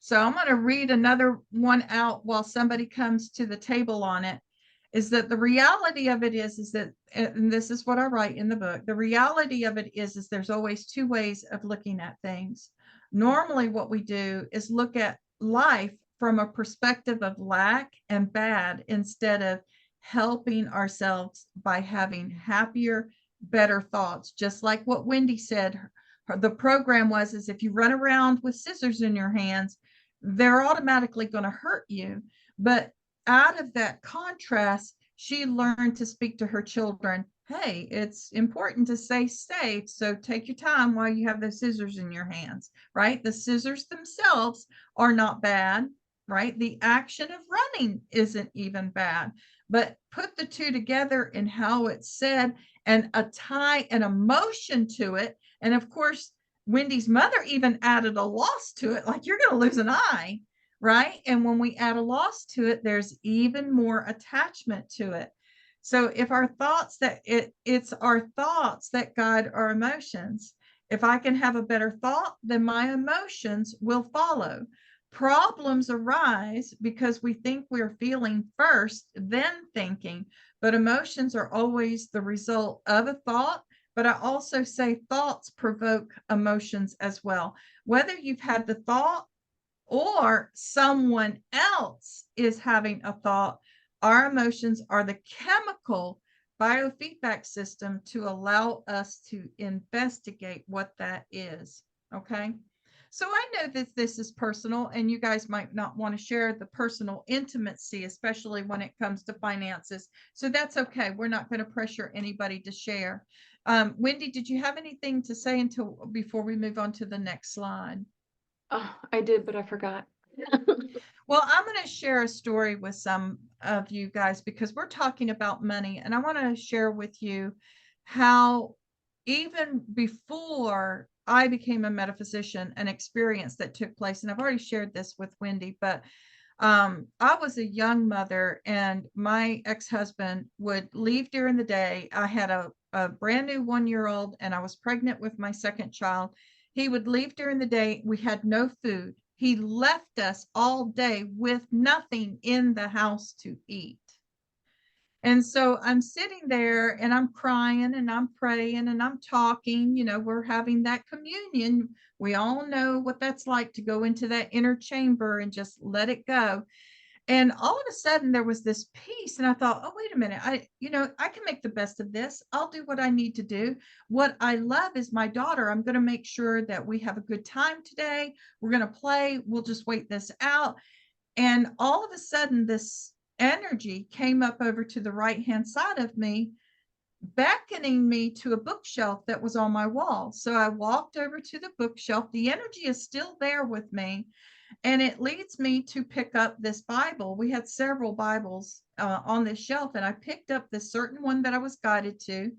So I'm going to read another one out while somebody comes to the table on it. Is that the reality of it is that, and this is what I write in the book, the reality of it is there's always two ways of looking at things. Normally what we do is look at life from a perspective of lack and bad instead of helping ourselves by having happier, better thoughts. Just like what Wendy said, the program was, is if you run around with scissors in your hands, they're automatically going to hurt you. But out of that contrast, she learned to speak to her children. Hey, it's important to stay safe. So take your time while you have those scissors in your hands, right? The scissors themselves are not bad, right? The action of running isn't even bad, but put the two together in how it's said and tie an emotion to it. And of course, Wendy's mother even added a loss to it, like you're going to lose an eye, right? And when we add a loss to it, there's even more attachment to it. So if our thoughts it's our thoughts that guide our emotions. If I can have a better thought, then my emotions will follow. Problems arise because we think we're feeling first, then thinking, but emotions are always the result of a thought. But I also say thoughts provoke emotions as well. Whether you've had the thought or someone else is having a thought, our emotions are the chemical biofeedback system to allow us to investigate what that is. Okay. So I know that this is personal and you guys might not want to share the personal intimacy, especially when it comes to finances. So that's okay. We're not going to pressure anybody to share. Wendy, did you have anything to say before we move on to the next slide? Oh, I did, but I forgot. Well, I'm going to share a story with some of you guys because we're talking about money, and I want to share with you how even before I became a metaphysician, an experience that took place, and I've already shared this with Wendy, but I was a young mother, and my ex-husband would leave during the day. I had a brand new 1-year-old, and I was pregnant with my second child. He would leave during the day. We had no food. He left us all day with nothing in the house to eat. And so I'm sitting there and I'm crying and I'm praying and I'm talking, we're having that communion. We all know what that's like to go into that inner chamber and just let it go. And all of a sudden there was this peace and I thought, oh, wait a minute. I can make the best of this. I'll do what I need to do. What I love is my daughter. I'm going to make sure that we have a good time today. We're going to play. We'll just wait this out. And all of a sudden this energy came up over to the right hand side of me, beckoning me to a bookshelf that was on my wall. So I walked over to the bookshelf. The energy is still there with me. And it leads me to pick up this Bible. We had several Bibles on this shelf, and I picked up this certain one that I was guided to,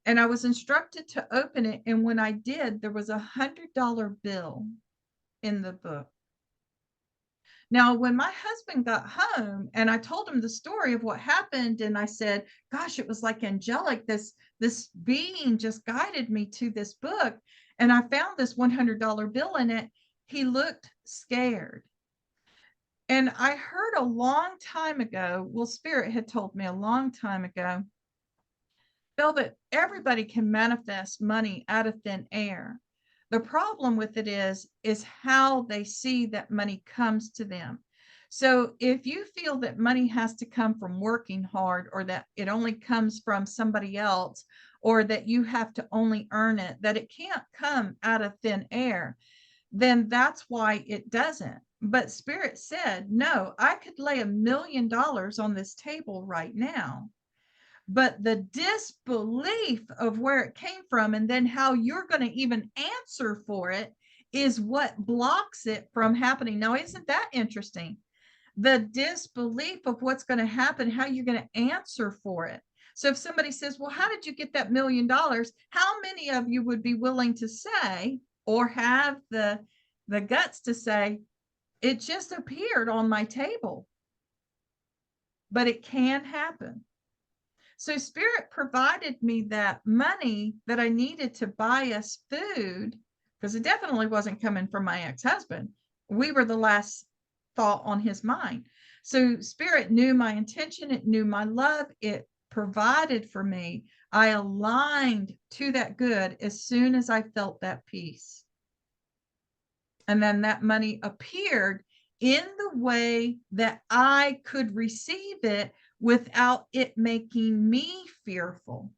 and I was instructed to open it. And when I did, there was $100 bill in the book. Now, when my husband got home and I told him the story of what happened, and I said, gosh, it was like angelic. This being just guided me to this book. And I found this $100 bill in it. He looked scared. And I heard a long time ago, well, Spirit had told me a long time ago, Velvet, everybody can manifest money out of thin air. The problem with it is how they see that money comes to them. So if you feel that money has to come from working hard, or that it only comes from somebody else, or that you have to only earn it, that it can't come out of thin air, then that's why it doesn't. But Spirit said, no, I could lay $1 million on this table right now. But the disbelief of where it came from, and then how you're going to even answer for it, is what blocks it from happening. Now, isn't that interesting? The disbelief of what's going to happen, how you're going to answer for it. So if somebody says, well, how did you get that $1 million? How many of you would be willing to say, or have the guts to say, it just appeared on my table? But it can happen. So Spirit provided me that money that I needed to buy us food, because it definitely wasn't coming from my ex-husband. We were the last thought on his mind. So Spirit knew my intention. It knew my love. It provided for me. I aligned to that good as soon as I felt that peace. And then that money appeared in the way that I could receive it without it making me fearful.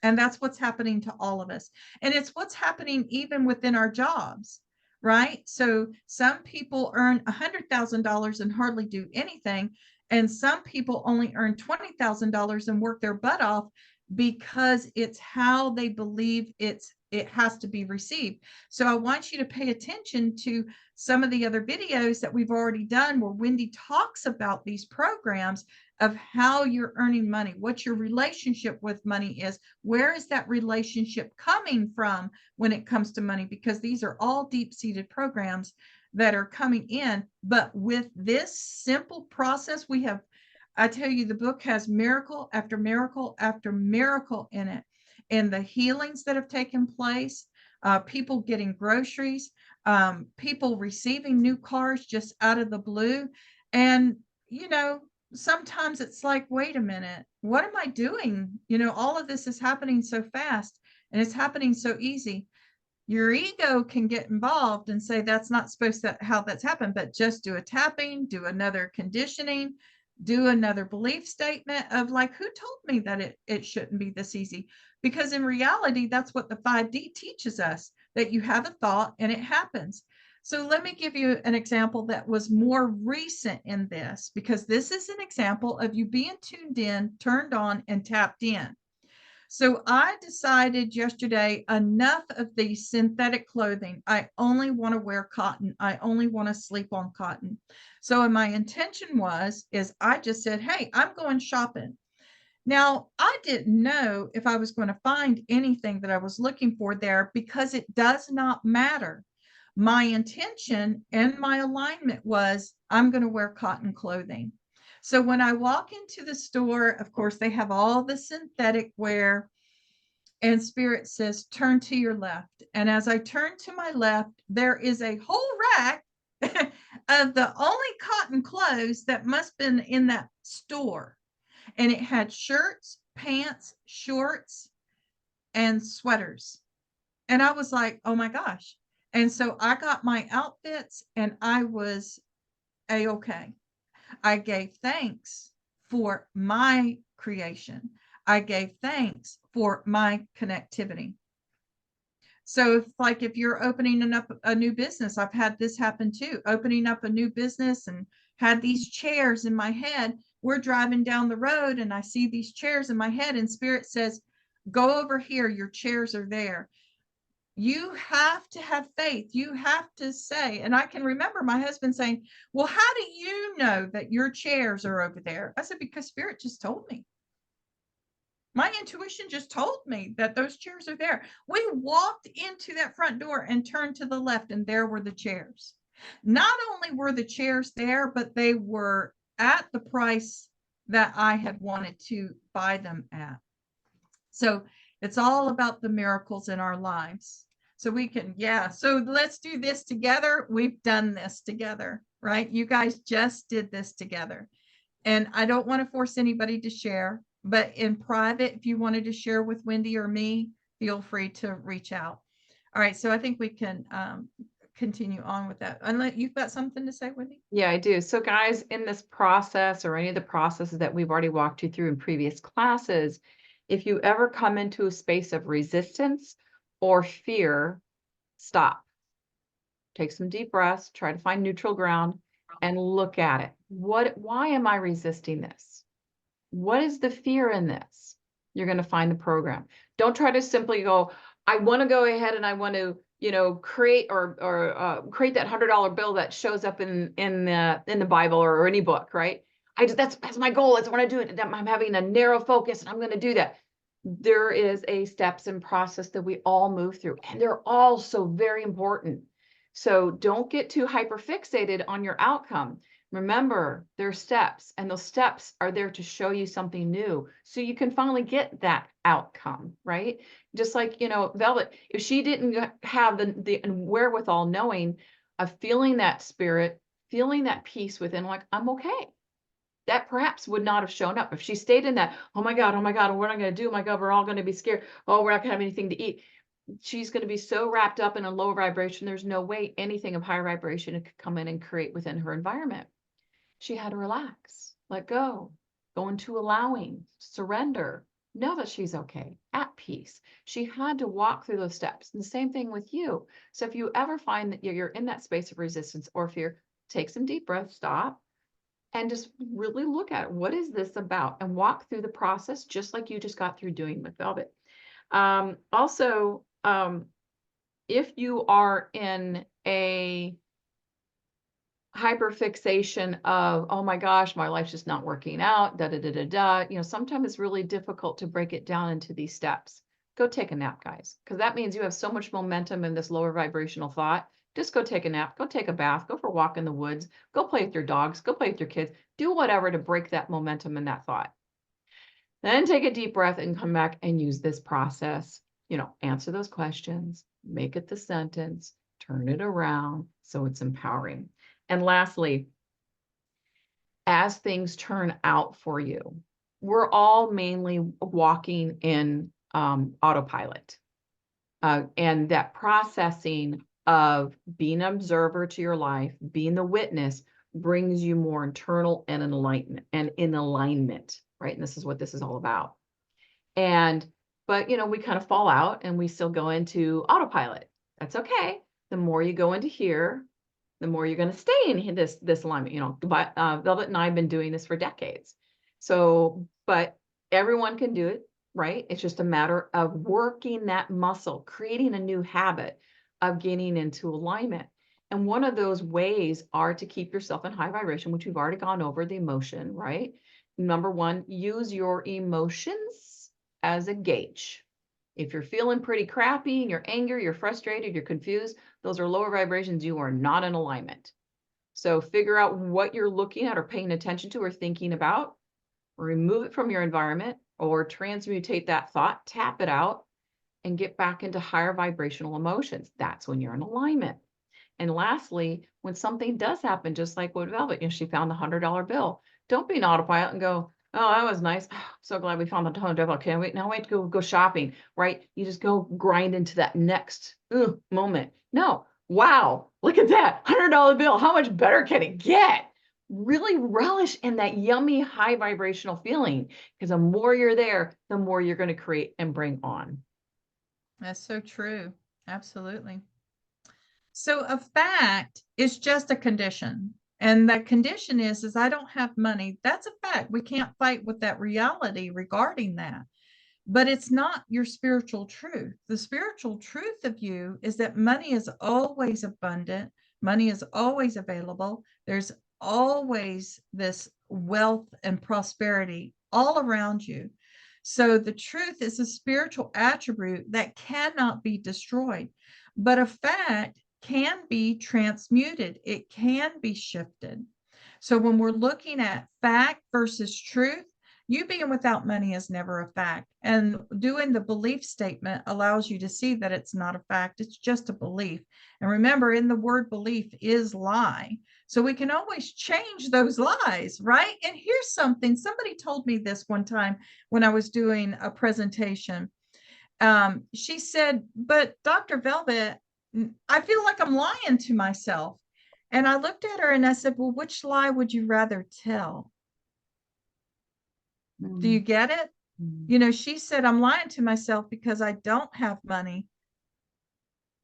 And that's what's happening to all of us. And it's what's happening even within our jobs, right? So some people earn $100,000 and hardly do anything. And some people only earn $20,000 and work their butt off, because it's how they believe it has to be received. So I want you to pay attention to some of the other videos that we've already done, where Wendy talks about these programs of how you're earning money, what your relationship with money is, where is that relationship coming from when it comes to money, because these are all deep-seated programs that are coming in. But with this simple process, we have, I tell you, the book has miracle after miracle after miracle in it. And the healings that have taken place, people getting groceries, people receiving new cars just out of the blue. And, you know, sometimes it's like, wait a minute, what am I doing? You know, all of this is happening so fast and it's happening so easy. Your ego can get involved and say, that's not supposed to how that's happened, but just do a tapping, do another conditioning, do another belief statement of like, who told me that it shouldn't be this easy? Because in reality, that's what the 5D teaches us, that you have a thought and it happens. So let me give you an example that was more recent in this, because this is an example of you being tuned in, turned on, and tapped in. So I decided yesterday, enough of the synthetic clothing. I only want to wear cotton. I only want to sleep on cotton. So my intention is I just said, hey, I'm going shopping. Now, I didn't know if I was going to find anything that I was looking for there, because it does not matter. My intention and my alignment was, I'm going to wear cotton clothing. So when I walk into the store, of course, they have all the synthetic wear, and Spirit says, turn to your left. And as I turn to my left, there is a whole rack of the only cotton clothes that must have been in that store. And it had shirts, pants, shorts, and sweaters. And I was like, oh my gosh. And so I got my outfits and I was a-okay. I gave thanks for my creation. I gave thanks for my connectivity. So if you're opening up a new business, I've had this happen too, opening up a new business and had these chairs in my head. We're driving down the road and I see these chairs in my head, and Spirit says, go over here. Your chairs are there. You have to have faith. You have to say, and I can remember my husband saying, well, how do you know that your chairs are over there? I said, because Spirit just told me. My intuition just told me that those chairs are there. We walked into that front door and turned to the left, and there were the chairs. Not only were the chairs there, but they were at the price that I had wanted to buy them at. So it's all about the miracles in our lives. So we can, yeah. So let's do this together. We've done this together, right? You guys just did this together. And I don't want to force anybody to share, but in private, if you wanted to share with Wendy or me, feel free to reach out. All right. So I think we can continue on with that. Unless you've got something to say, Wendy? Yeah, I do. So guys, in this process or any of the processes that we've already walked you through in previous classes, if you ever come into a space of resistance or fear, stop. Take some deep breaths, try to find neutral ground and look at it. Why am I resisting this? What is the fear in this? You're going to find the program. Don't try to simply go, I want to go ahead and I want to, create or create that $100 bill that shows up in the Bible or any book, right? That's my goal. That's what I do. I'm having a narrow focus and I'm going to do that. There is a steps and process that we all move through, and they're all so very important. So don't get too hyper fixated on your outcome. Remember, there's steps, and those steps are there to show you something new so you can finally get that outcome, right? Just like, Velvet, if she didn't have the wherewithal knowing of feeling that spirit, feeling that peace within, like, I'm okay, that perhaps would not have shown up. If she stayed in that, oh my God, what am I going to do? Oh my God, we're all going to be scared. Oh, we're not going to have anything to eat. She's going to be so wrapped up in a low vibration. There's no way anything of higher vibration could come in and create within her environment. She had to relax, let go into allowing, surrender, know that she's okay, at peace. She had to walk through those steps. And the same thing with you. So if you ever find that you're in that space of resistance or fear, take some deep breaths, stop, and just really look at it. What is this about? And walk through the process just like you just got through doing with Velvet. Also, if you are in a hyperfixation of, oh my gosh, my life's just not working out, da da da da da. Sometimes it's really difficult to break it down into these steps. Go take a nap, guys, because that means you have so much momentum in this lower vibrational thought. Just go take a nap, go take a bath, go for a walk in the woods, go play with your dogs, go play with your kids, do whatever to break that momentum in that thought. Then take a deep breath and come back and use this process. Answer those questions, make it the sentence, turn it around so it's empowering. And lastly, as things turn out for you, we're all mainly walking in autopilot. And that processing of being an observer to your life, being the witness, brings you more internal and in alignment, right? And this is what this is all about. But we kind of fall out and we still go into autopilot. That's okay. The more you go into here, the more you're going to stay in this alignment. Velvet and I have been doing this for decades. So, but everyone can do it, right? It's just a matter of working that muscle, creating a new habit of getting into alignment. And one of those ways are to keep yourself in high vibration, which we've already gone over, the emotion, right? Number one, use your emotions as a gauge. If you're feeling pretty crappy, you're angry, you're frustrated, you're confused, those are lower vibrations. You are not in alignment. So figure out what you're looking at or paying attention to or thinking about, remove it from your environment or transmutate that thought, tap it out, and get back into higher vibrational emotions. That's when you're in alignment. And lastly, when something does happen, just like with Velvet, she found the $100 bill. Don't be an autopilot and go, oh, that was nice. So glad we found the $100 bill. Okay, wait to go shopping, right? You just go grind into that next moment. No, wow, look at that $100 bill. How much better can it get? Really relish in that yummy high vibrational feeling, because the more you're there, the more you're going to create and bring on. That's so true. Absolutely. So a fact is just a condition. And that condition is I don't have money. That's a fact. We can't fight with that reality regarding that. But it's not your spiritual truth. The spiritual truth of you is that money is always abundant. Money is always available. There's always this wealth and prosperity all around you. So the truth is a spiritual attribute that cannot be destroyed. But a fact can be transmuted. It can be shifted. So when we're looking at fact versus truth, you being without money is never a fact. And doing the belief statement allows you to see that it's not a fact, it's just a belief. And remember, in the word belief is lie. So we can always change those lies, right? And here's something somebody told me this one time when I was doing a presentation. She said, but Dr. Velvet, I feel like I'm lying to myself. And I looked at her and I said, well, which lie would you rather tell? Do you get it? You know, she said, I'm lying to myself because I don't have money,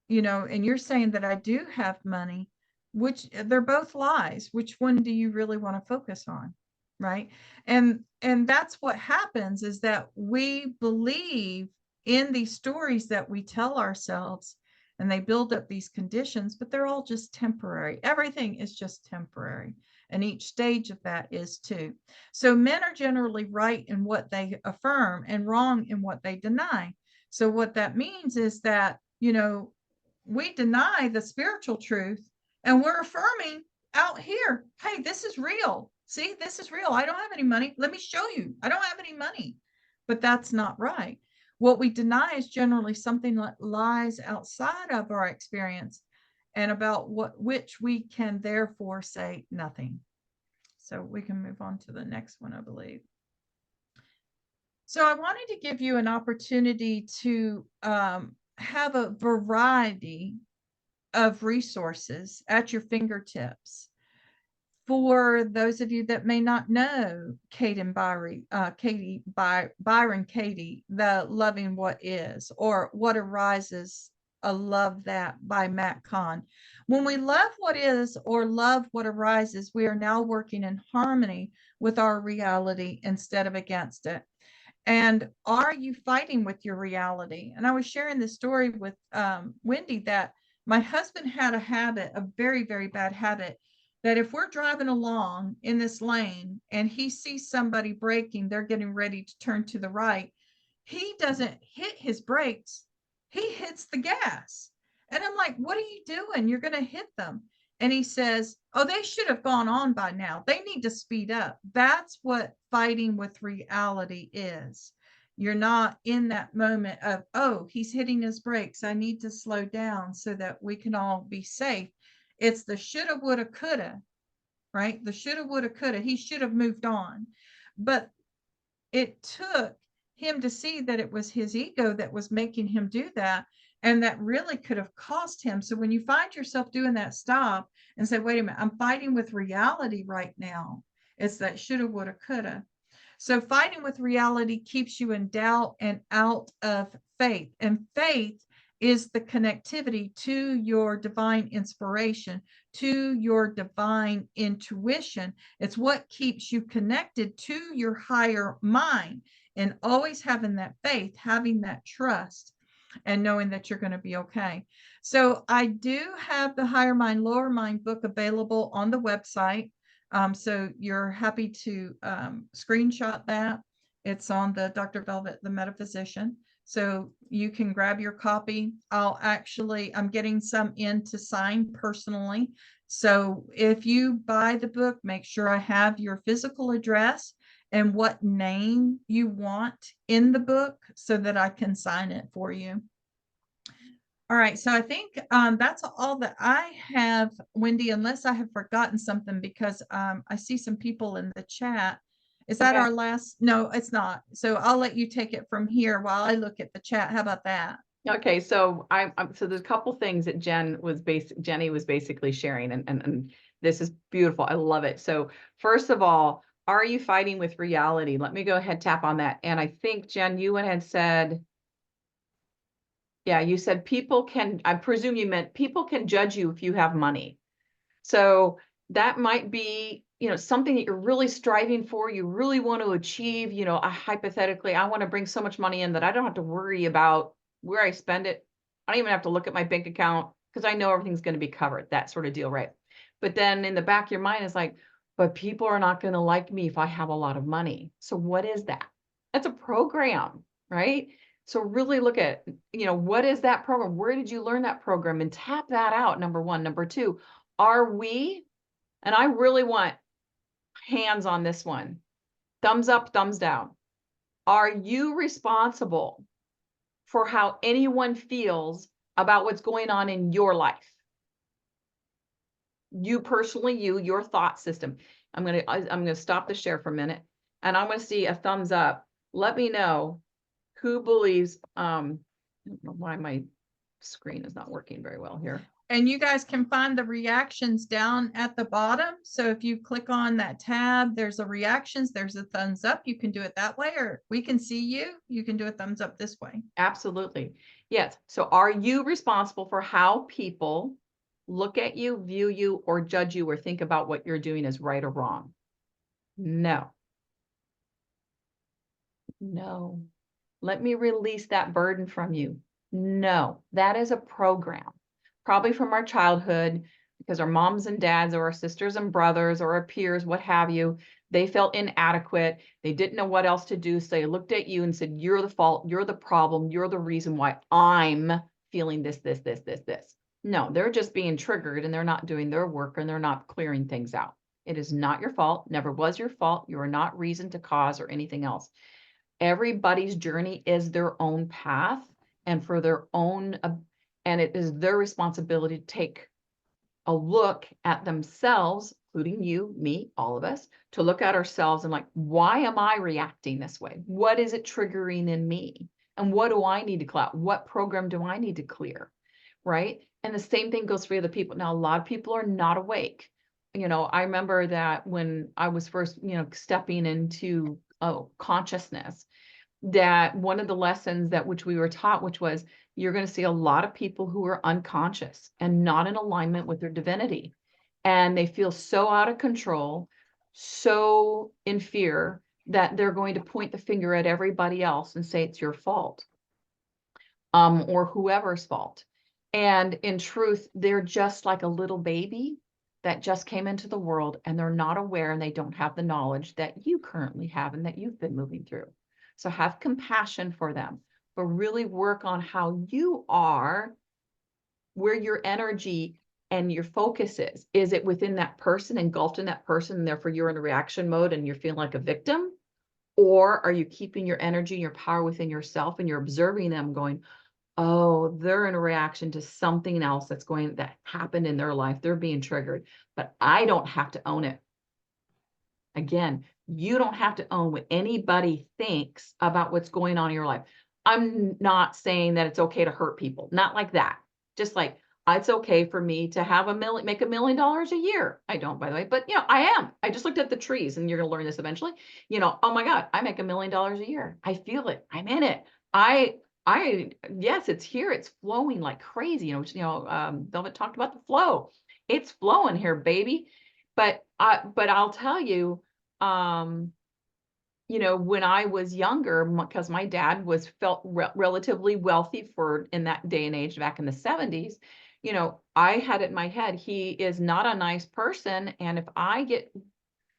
you know, and you're saying that I do have money, which they're both lies. Which one do you really want to focus on? Right. And that's what happens, is that we believe in these stories that we tell ourselves, and they build up these conditions, but they're all just temporary. Everything is just temporary. And each stage of that is too. So men are generally right in what they affirm and wrong in what they deny. So what that means is that, you know, we deny the spiritual truth and we're affirming out here, hey, this is real. See, this is real. I don't have any money. Let me show you. I don't have any money. But that's not right. What we deny is generally something that lies outside of our experience, and about which we can therefore say nothing. So we can move on to the next one, I believe. So I wanted to give you an opportunity to have a variety of resources at your fingertips. For those of you that may not know Byron Katie, the Loving What Is, or What Arises, a Love That by Matt Kahn. When we love what is or love what arises, we are now working in harmony with our reality instead of against it. And are you fighting with your reality? And I was sharing this story with Wendy, that my husband had a habit, a very, very bad habit, that if we're driving along in this lane and he sees somebody braking, they're getting ready to turn to the right, he doesn't hit his brakes, he hits the gas. And I'm like, what are you doing? You're going to hit them. And he says, oh, they should have gone on by now. They need to speed up. That's what fighting with reality is. You're not in that moment of, oh, he's hitting his brakes, I need to slow down so that we can all be safe. It's the shoulda, woulda, coulda, right? The shoulda, woulda, coulda. He should have moved on. But it took him to see that it was his ego that was making him do that. And that really could have cost him. So when you find yourself doing that, stop and say, wait a minute, I'm fighting with reality right now. It's that shoulda, woulda, coulda. So fighting with reality keeps you in doubt and out of faith. And faith is the connectivity to your divine inspiration, to your divine intuition. It's what keeps you connected to your higher mind, and always having that faith, having that trust, and knowing that you're going to be okay. So I do have the Higher Mind, Lower Mind book available on the website. So you're happy to screenshot that. It's on the Dr. Velvet, the Metaphysician. So you can grab your copy. I'm getting some in to sign personally. So if you buy the book, make sure I have your physical address and what name you want in the book so that I can sign it for you. All right, so I think that's all that I have, Wendy, unless I have forgotten something, because I see some people in the chat. Is that our last? No, it's not. So I'll let you take it from here while I look at the chat. How about that? Okay, so so there's a couple things that Jenny was basically sharing, and this is beautiful. I love it. So first of all, are you fighting with reality? Let me go ahead, tap on that. And I think, Jen, you went ahead and said, yeah, you said people can, I presume you meant people can judge you if you have money. So that might be, something that you're really striving for, you really want to achieve, hypothetically, I want to bring so much money in that I don't have to worry about where I spend it. I don't even have to look at my bank account because I know everything's going to be covered, that sort of deal, right? But then in the back of your mind is like, but people are not going to like me if I have a lot of money. So what is that? That's a program, right? So really look at, what is that program? Where did you learn that program? And tap that out, number one. Number two, are we, and I really want hands on this one, thumbs up, thumbs down. Are you responsible for how anyone feels about what's going on in your life? You personally, your thought system. I'm gonna stop the share for a minute, and I'm gonna see a thumbs up. Let me know who believes. I don't know why my screen is not working very well here. And you guys can find the reactions down at the bottom. So if you click on that tab, there's a reactions, there's a thumbs up. You can do it that way, or we can see you. You can do a thumbs up this way. Absolutely. Yes. So are you responsible for how people look at you, view you, or judge you, or think about what you're doing is right or wrong? No. No. Let me release that burden from you. No, that is a program, probably from our childhood, because our moms and dads or our sisters and brothers or our peers, what have you, they felt inadequate. They didn't know what else to do. So they looked at you and said, you're the fault. You're the problem. You're the reason why I'm feeling this. No, they're just being triggered and they're not doing their work and they're not clearing things out. It is not your fault. Never was your fault. You are not reason to cause or anything else. Everybody's journey is their own path and for their own, and it is their responsibility to take a look at themselves, including you, me, all of us, to look at ourselves and like, why am I reacting this way? What is it triggering in me? And what do I need to clear? What program do I need to clear? Right? And the same thing goes for other people. Now, a lot of people are not awake. I remember that when I was first, stepping into consciousness, that one of the lessons that which we were taught, which was you're going to see a lot of people who are unconscious and not in alignment with their divinity. And they feel so out of control, so in fear that they're going to point the finger at everybody else and say it's your fault, or whoever's fault. And in truth, they're just like a little baby that just came into the world and they're not aware and they don't have the knowledge that you currently have and that you've been moving through. So have compassion for them, but really work on how you are, where your energy and your focus is. Is it within that person, engulfed in that person, and therefore you're in a reaction mode and you're feeling like a victim? Or are you keeping your energy and your power within yourself and you're observing them going, oh, they're in a reaction to something else that happened in their life. They're being triggered, but I don't have to own it. Again, you don't have to own what anybody thinks about what's going on in your life. I'm not saying that it's okay to hurt people, not like that. Just like it's okay for me to have make $1 million a year. I don't, by the way, but I am. I just looked at the trees and you're going to learn this eventually. Oh my God, I make $1 million a year. I feel it. I'm in it. Yes, it's here. It's flowing like crazy. Velvet talked about the flow. It's flowing here, baby. But I'll tell you, when I was younger, because my dad felt relatively wealthy in that day and age back in the 70s, I had it in my head, he is not a nice person. And if I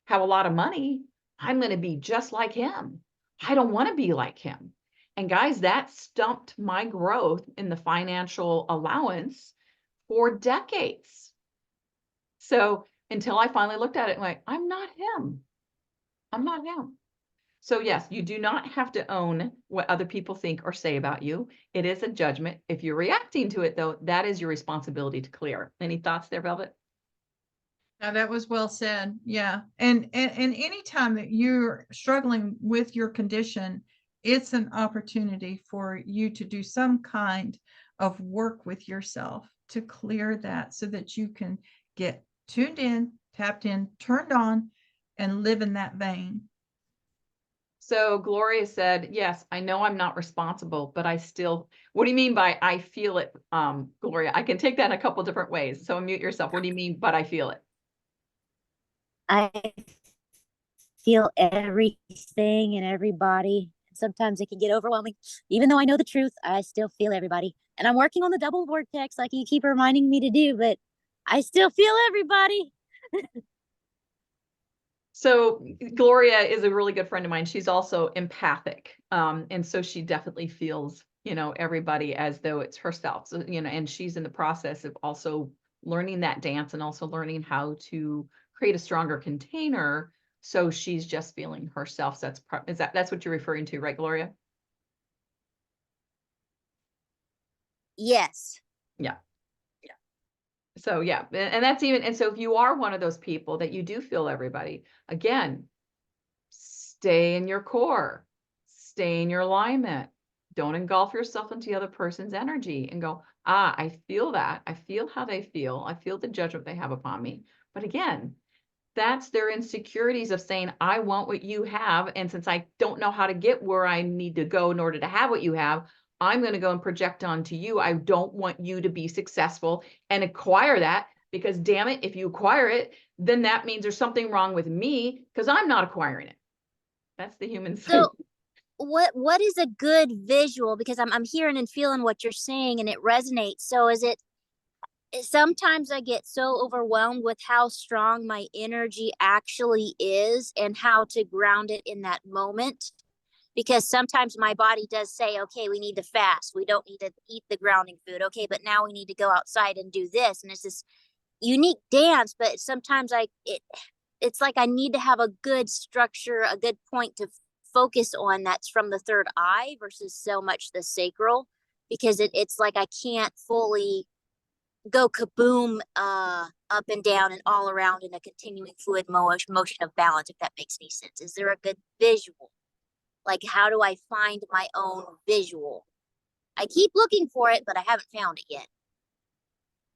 have a lot of money, I'm going to be just like him. I don't want to be like him. And guys, that stumped my growth in the financial allowance for decades. So until I finally looked at it and like, I'm not him. I'm not him. So yes, you do not have to own what other people think or say about you. It is a judgment. If you're reacting to it, though, that is your responsibility to clear. Any thoughts there, Velvet? Now, that was well said. Yeah. And anytime that you're struggling with your condition, it's an opportunity for you to do some kind of work with yourself to clear that so that you can get tuned in, tapped in, turned on, and live in that vein. So Gloria said, yes, I know I'm not responsible, but I still, what do you mean by I feel it, Gloria? I can take that in a couple different ways. So unmute yourself. What do you mean, but I feel it? I feel everything and everybody. Sometimes it can get overwhelming. Even though I know the truth, I still feel everybody. And I'm working on the double vortex like you keep reminding me to do, but I still feel everybody. So Gloria is a really good friend of mine. She's also empathic. And so she definitely feels, everybody as though it's herself. So, and she's in the process of also learning that dance and also learning how to create a stronger container. So she's just feeling herself. So that's what you're referring to, right, Gloria? Yes. Yeah. So yeah, and that's even, and so if you are one of those people that you do feel everybody, again, stay in your core, stay in your alignment. Don't engulf yourself into the other person's energy and go, I feel that. I feel how they feel. I feel the judgment they have upon me. But again, that's their insecurities of saying, I want what you have. And since I don't know how to get where I need to go in order to have what you have, I'm going to go and project onto you. I don't want you to be successful and acquire that, because damn it, if you acquire it, then that means there's something wrong with me because I'm not acquiring it. That's the human side. So what is a good visual? Because I'm hearing and feeling what you're saying and it resonates. So is it sometimes I get so overwhelmed with how strong my energy actually is and how to ground it in that moment. Because sometimes my body does say, okay, we need to fast. We don't need to eat the grounding food. Okay, but now we need to go outside and do this. And it's this unique dance, but sometimes it's like I need to have a good structure, a good point to focus on that's from the third eye versus so much the sacral, because it's like I can't fully go kaboom up and down and all around in a continuing fluid motion of balance, if that makes any sense. Is there a good visual? Like, how do I find my own visual? I keep looking for it, but I haven't found it yet.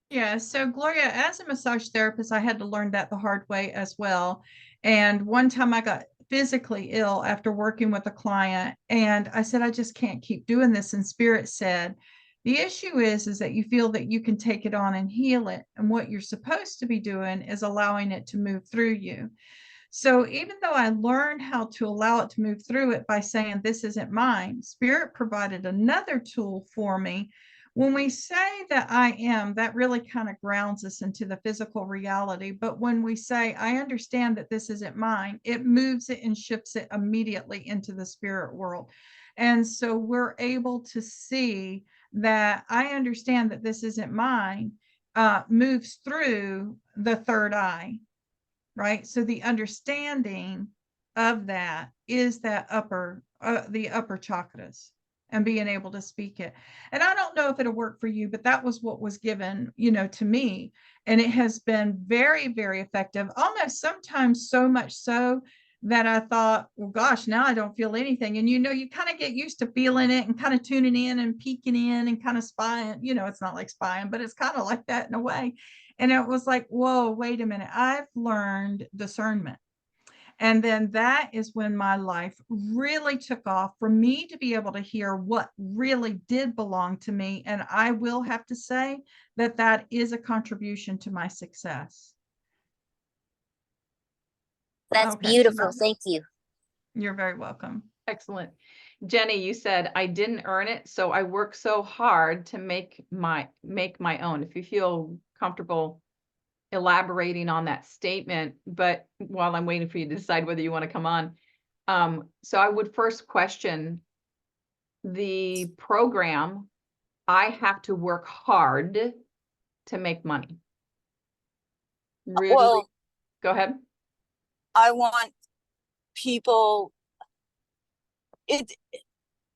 Yeah, so Gloria, as a massage therapist, I had to learn that the hard way as well. And one time I got physically ill after working with a client, and I said, I just can't keep doing this. And Spirit said, the issue is that you feel that you can take it on and heal it. And what you're supposed to be doing is allowing it to move through you. So even though I learned how to allow it to move through it by saying, this isn't mine, Spirit provided another tool for me. When we say that I am, that really kind of grounds us into the physical reality. But when we say, I understand that this isn't mine, it moves it and shifts it immediately into the spirit world. And so we're able to see that I understand that this isn't mine, moves through the third eye, right? So the understanding of that is that the upper chakras and being able to speak it. And I don't know if it'll work for you, but that was what was given, to me. And it has been very, very effective, almost sometimes so much so that I thought, well, gosh, now I don't feel anything. And, you kind of get used to feeling it and kind of tuning in and peeking in and kind of spying, it's not like spying, but it's kind of like that in a way. And it was like, whoa, wait a minute. I've learned discernment. And then that is when my life really took off for me to be able to hear what really did belong to me. And I will have to say that that is a contribution to my success. That's Okay, beautiful. Thank you. You're very welcome. Excellent. Jenny, you said I didn't earn it, so I work so hard to make my own. If you feel comfortable elaborating on that statement, but while I'm waiting for you to decide whether you want to come on, so I would first question the program. I have to work hard to make money. Really? Well, Go ahead. I want people,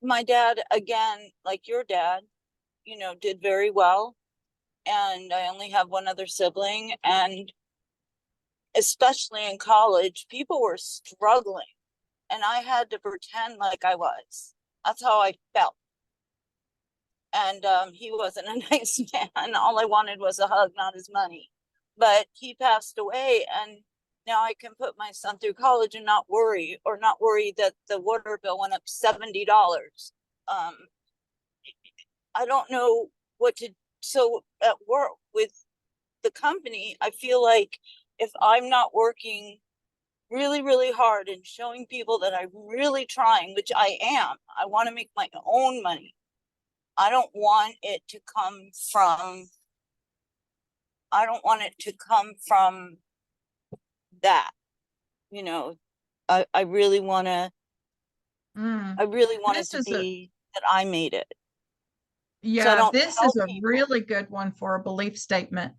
my dad, again, like your dad, did very well. And I only have one other sibling. And especially in college, people were struggling. And I had to pretend like I was. That's how I felt. And he wasn't a nice man. All I wanted was a hug, not his money. But he passed away, and now I can put my son through college and not worry that the water bill went up $70. I don't know what to. So at work with the company, I feel like if I'm not working really, really hard and showing people that I'm really trying, which I am, I want to make my own money. I don't want it to come from that, you know, I really want to, Mm. I really want it This to is a, be that I made it. So I yeah, don't this is tell a people. really good one for a belief statement.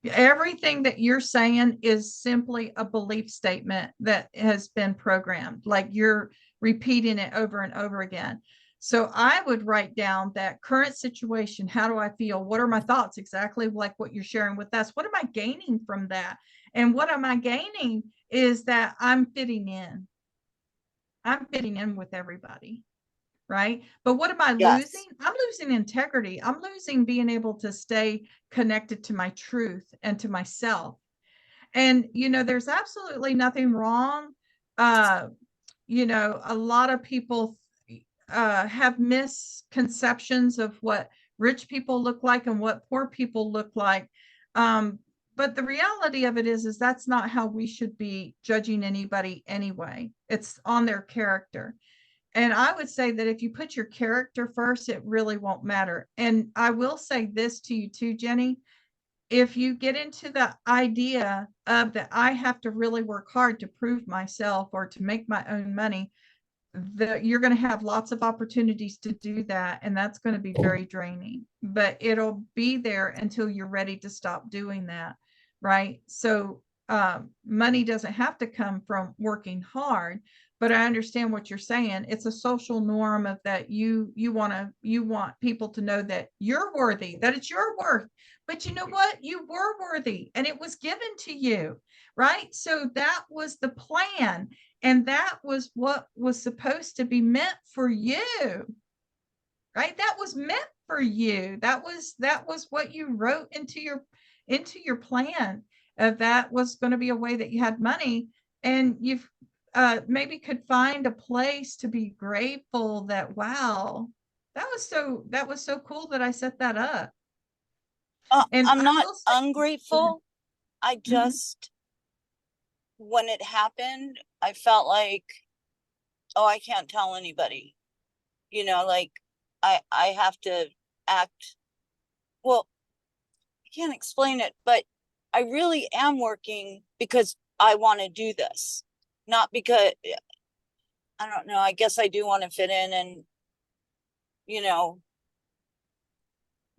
Everything that you're saying is simply a belief statement that has been programmed, like you're repeating it over and over again. So I would write down that current situation. How do I feel? What are my thoughts? Exactly like what you're sharing with us. What am I gaining from that? And what am I gaining is that I'm fitting in. I'm fitting in with everybody, right? But what am I losing? Yes. I'm losing integrity. I'm losing being able to stay connected to my truth and to myself. And, there's absolutely nothing wrong. Uh, a lot of people have misconceptions of what rich people look like and what poor people look like. Um, but the reality of it is that's not how we should be judging anybody anyway. It's on their character. And I would say that if you put your character first, it really won't matter. And I will say this to you too, Jenny. If you get into the idea of that I have to really work hard to prove myself or to make my own money, you're going to have lots of opportunities to do that. And that's going to be very draining, but it'll be there until you're ready to stop doing that. Right. So money doesn't have to come from working hard, but I understand what you're saying. It's a social norm of that you want people to know that you're worthy, that it's your worth. But you know what? You were worthy and it was given to you. Right. So that was the plan. And that was what was supposed to be meant for you, right? That was meant for you. That was what you wrote into your plan. That was going to be a way that you had money, and you've maybe could find a place to be grateful that, wow, that was so cool that I set that up. And I'm I not will say, ungrateful. I mhm. just, when it happened, I felt like, oh, I can't tell anybody, like I have to act, well, I can't explain it, but I really am working because I want to do this, not because, I don't know, I guess I do want to fit in and, you know,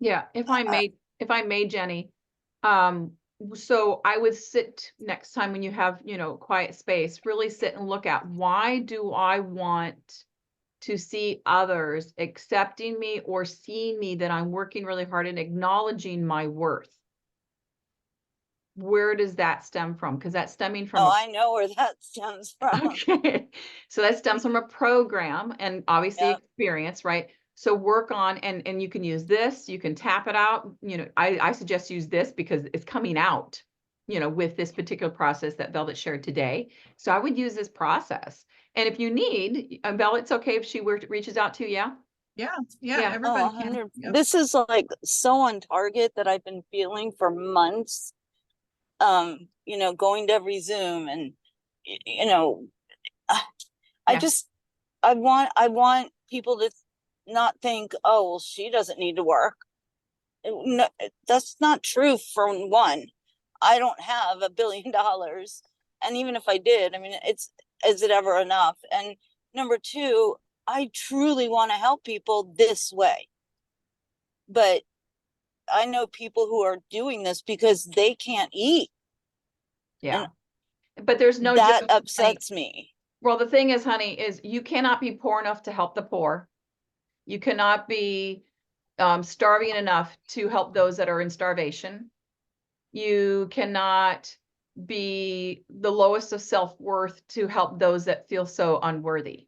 Yeah, uh, if I may, Jenny, um, so I would sit next time when you have, quiet space, really sit and look at why do I want to see others accepting me or seeing me that I'm working really hard and acknowledging my worth. Where does that stem from? Because that's stemming from oh, a I know where that stems from. okay. So that stems from a program and obviously Yeah. experience, right? So work on and you can use this, you can tap it out. I suggest use this because it's coming out, with this particular process that Velvet shared today. So I would use this process. And if you need, Velvet, it's okay if she reaches out to you, yeah? Yeah, yeah, Yeah. Oh, everybody can. 100. Yep. This is like so on target that I've been feeling for months. Going to every Zoom and you know, I I Yeah. just I want people to not think, oh, well, she doesn't need to work. No, that's not true. For one, I don't have $1 billion, and even if I did, I mean, is it ever enough? And number two, I truly want to help people this way, but I know people who are doing this because they can't eat, and Yeah. But there's no that judgment, honey. upsets me. Well, the thing is, honey, is you cannot be poor enough to help the poor. You cannot be starving enough to help those that are in starvation. You cannot be the lowest of self-worth to help those that feel so unworthy.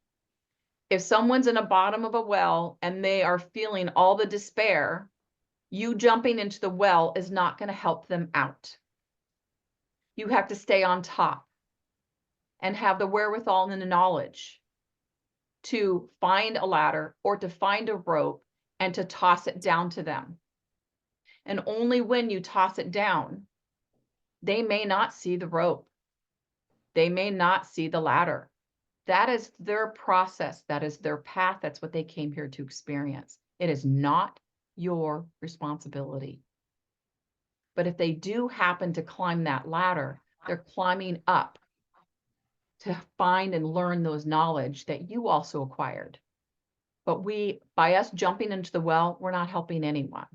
If someone's in the bottom of a well and they are feeling all the despair, you jumping into the well is not going to help them out. You have to stay on top and have the wherewithal and the knowledge to find a ladder or to find a rope and to toss it down to them. And only when you toss it down, they may not see the rope. They may not see the ladder. That is their process. That is their path. That's what they came here to experience. It is not your responsibility. But if they do happen to climb that ladder, they're climbing up to find and learn those knowledge that you also acquired. But by us jumping into the well, we're not helping anyone.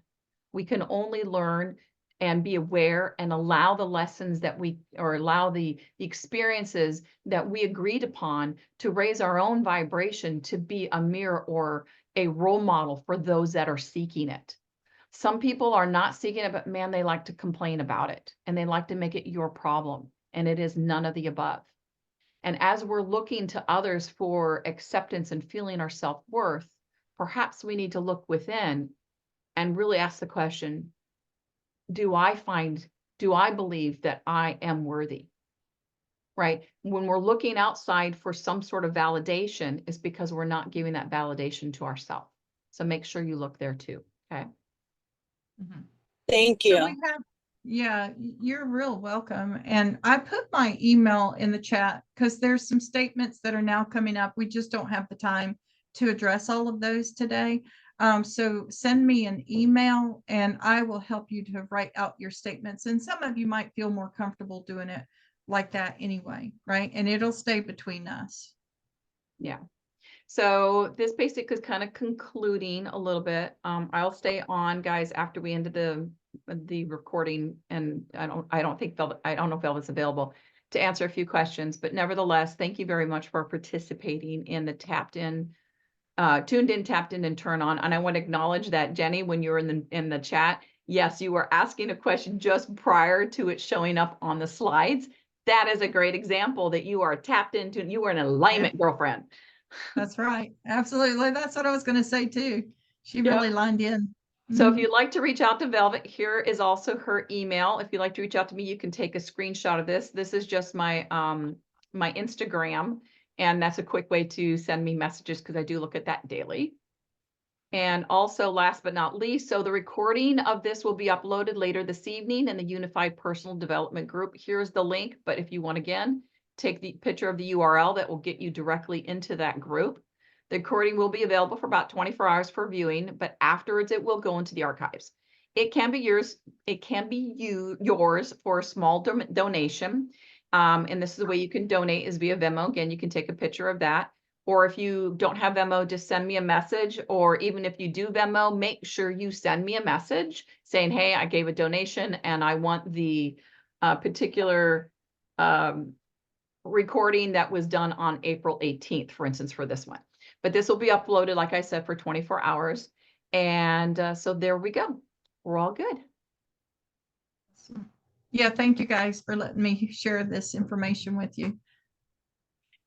We can only learn and be aware and allow the lessons that allow the experiences that we agreed upon to raise our own vibration, to be a mirror or a role model for those that are seeking it. Some people are not seeking it, but man, they like to complain about it and they like to make it your problem. And it is none of the above. And as we're looking to others for acceptance and feeling our self-worth, perhaps we need to look within and really ask the question, do I believe that I am worthy? Right? When we're looking outside for some sort of validation, it's because we're not giving that validation to ourselves. So make sure you look there too. Okay. Mhm. Thank So you. we have, yeah, you're real welcome. And I put my email in the chat because there's some statements that are now coming up. We just don't have the time to address all of those today. So send me an email and I will help you to write out your statements. And some of you might feel more comfortable doing it like that anyway, right? And it'll stay between us. Yeah. So this basically is kind of concluding a little bit. I'll stay on, guys, after we ended the recording, and I don't know if Velvet's available to answer a few questions, but nevertheless, thank you very much for participating in the tuned in, tapped in, and turn on. And I want to acknowledge that, Jenny, when you were in the chat, yes, you were asking a question just prior to it showing up on the slides. That is a great example that you are tapped into, and you are in alignment, girlfriend. That's right. Absolutely. That's what I was going to say too. She really lined in. So if you'd like to reach out to Velvet, here is also her email. If you'd like to reach out to me, you can take a screenshot of this. This is just my my Instagram, and that's a quick way to send me messages because I do look at that daily. And also, last but not least, so the recording of this will be uploaded later this evening in the Unified Personal Development Group. Here's the link, but if you want, again, take the picture of the URL that will get you directly into that group. The recording will be available for about 24 hours for viewing, but afterwards it will go into the archives. It can be yours. It can be yours for a small donation. And this is the way you can donate, is via Venmo. Again, you can take a picture of that. Or if you don't have Venmo, just send me a message. Or even if you do Venmo, make sure you send me a message saying, hey, I gave a donation and I want the particular recording that was done on April 18th, for instance, for this one. But this will be uploaded, like I said, for 24 hours. And so there we go. We're all good. Yeah, thank you guys for letting me share this information with you.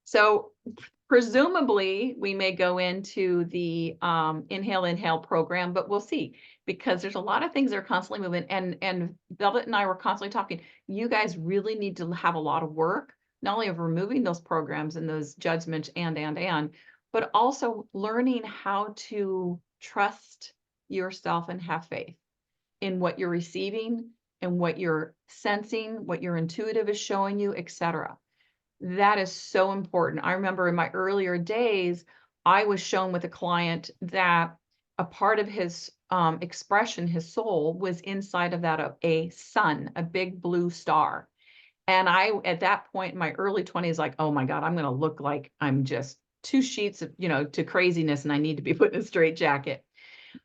So presumably we may go into the inhale program, but we'll see, because there's a lot of things that are constantly moving, and Velvet and I were constantly talking. You guys really need to have a lot of work, not only of removing those programs and those judgments but also learning how to trust yourself and have faith in what you're receiving and what you're sensing, what your intuitive is showing you, etc. That is so important. I remember in my earlier days, I was shown with a client that a part of his expression, his soul, was inside of that of a sun, a big blue star. And I, at that point in my early 20s, like, oh my God, I'm going to look like I'm just two sheets of, to craziness, and I need to be put in a straitjacket.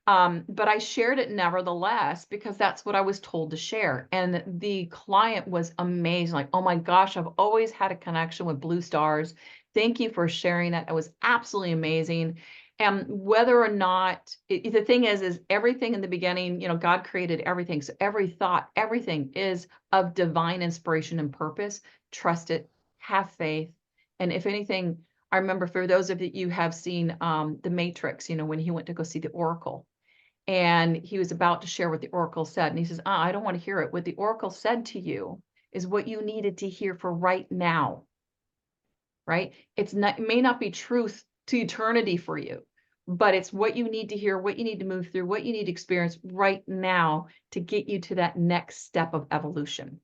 But I shared it nevertheless, because that's what I was told to share. And the client was amazed, like, oh my gosh, I've always had a connection with blue stars. Thank you for sharing that. It was absolutely amazing. And whether or not, the thing is everything in the beginning, God created everything. So every thought, everything is of divine inspiration and purpose. Trust it, have faith. And if anything, I remember, for those of you have seen The Matrix, when he went to go see the Oracle, and he was about to share what the Oracle said. And he says, I don't want to hear it. What the Oracle said to you is what you needed to hear for right now, right? It may not be truth to eternity for you, but it's what you need to hear, what you need to move through, what you need to experience right now to get you to that next step of evolution.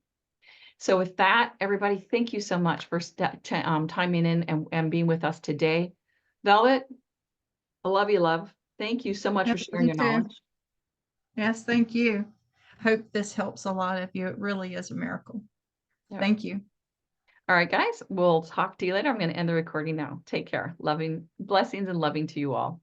So with that, everybody, thank you so much for timing in and being with us today. Velvet, I love you, love. Thank you so much for sharing your knowledge. Yes, thank you. Hope this helps a lot of you. It really is a miracle. Yeah. Thank you. All right, guys, we'll talk to you later. I'm going to end the recording now. Take care. Loving blessings and loving to you all.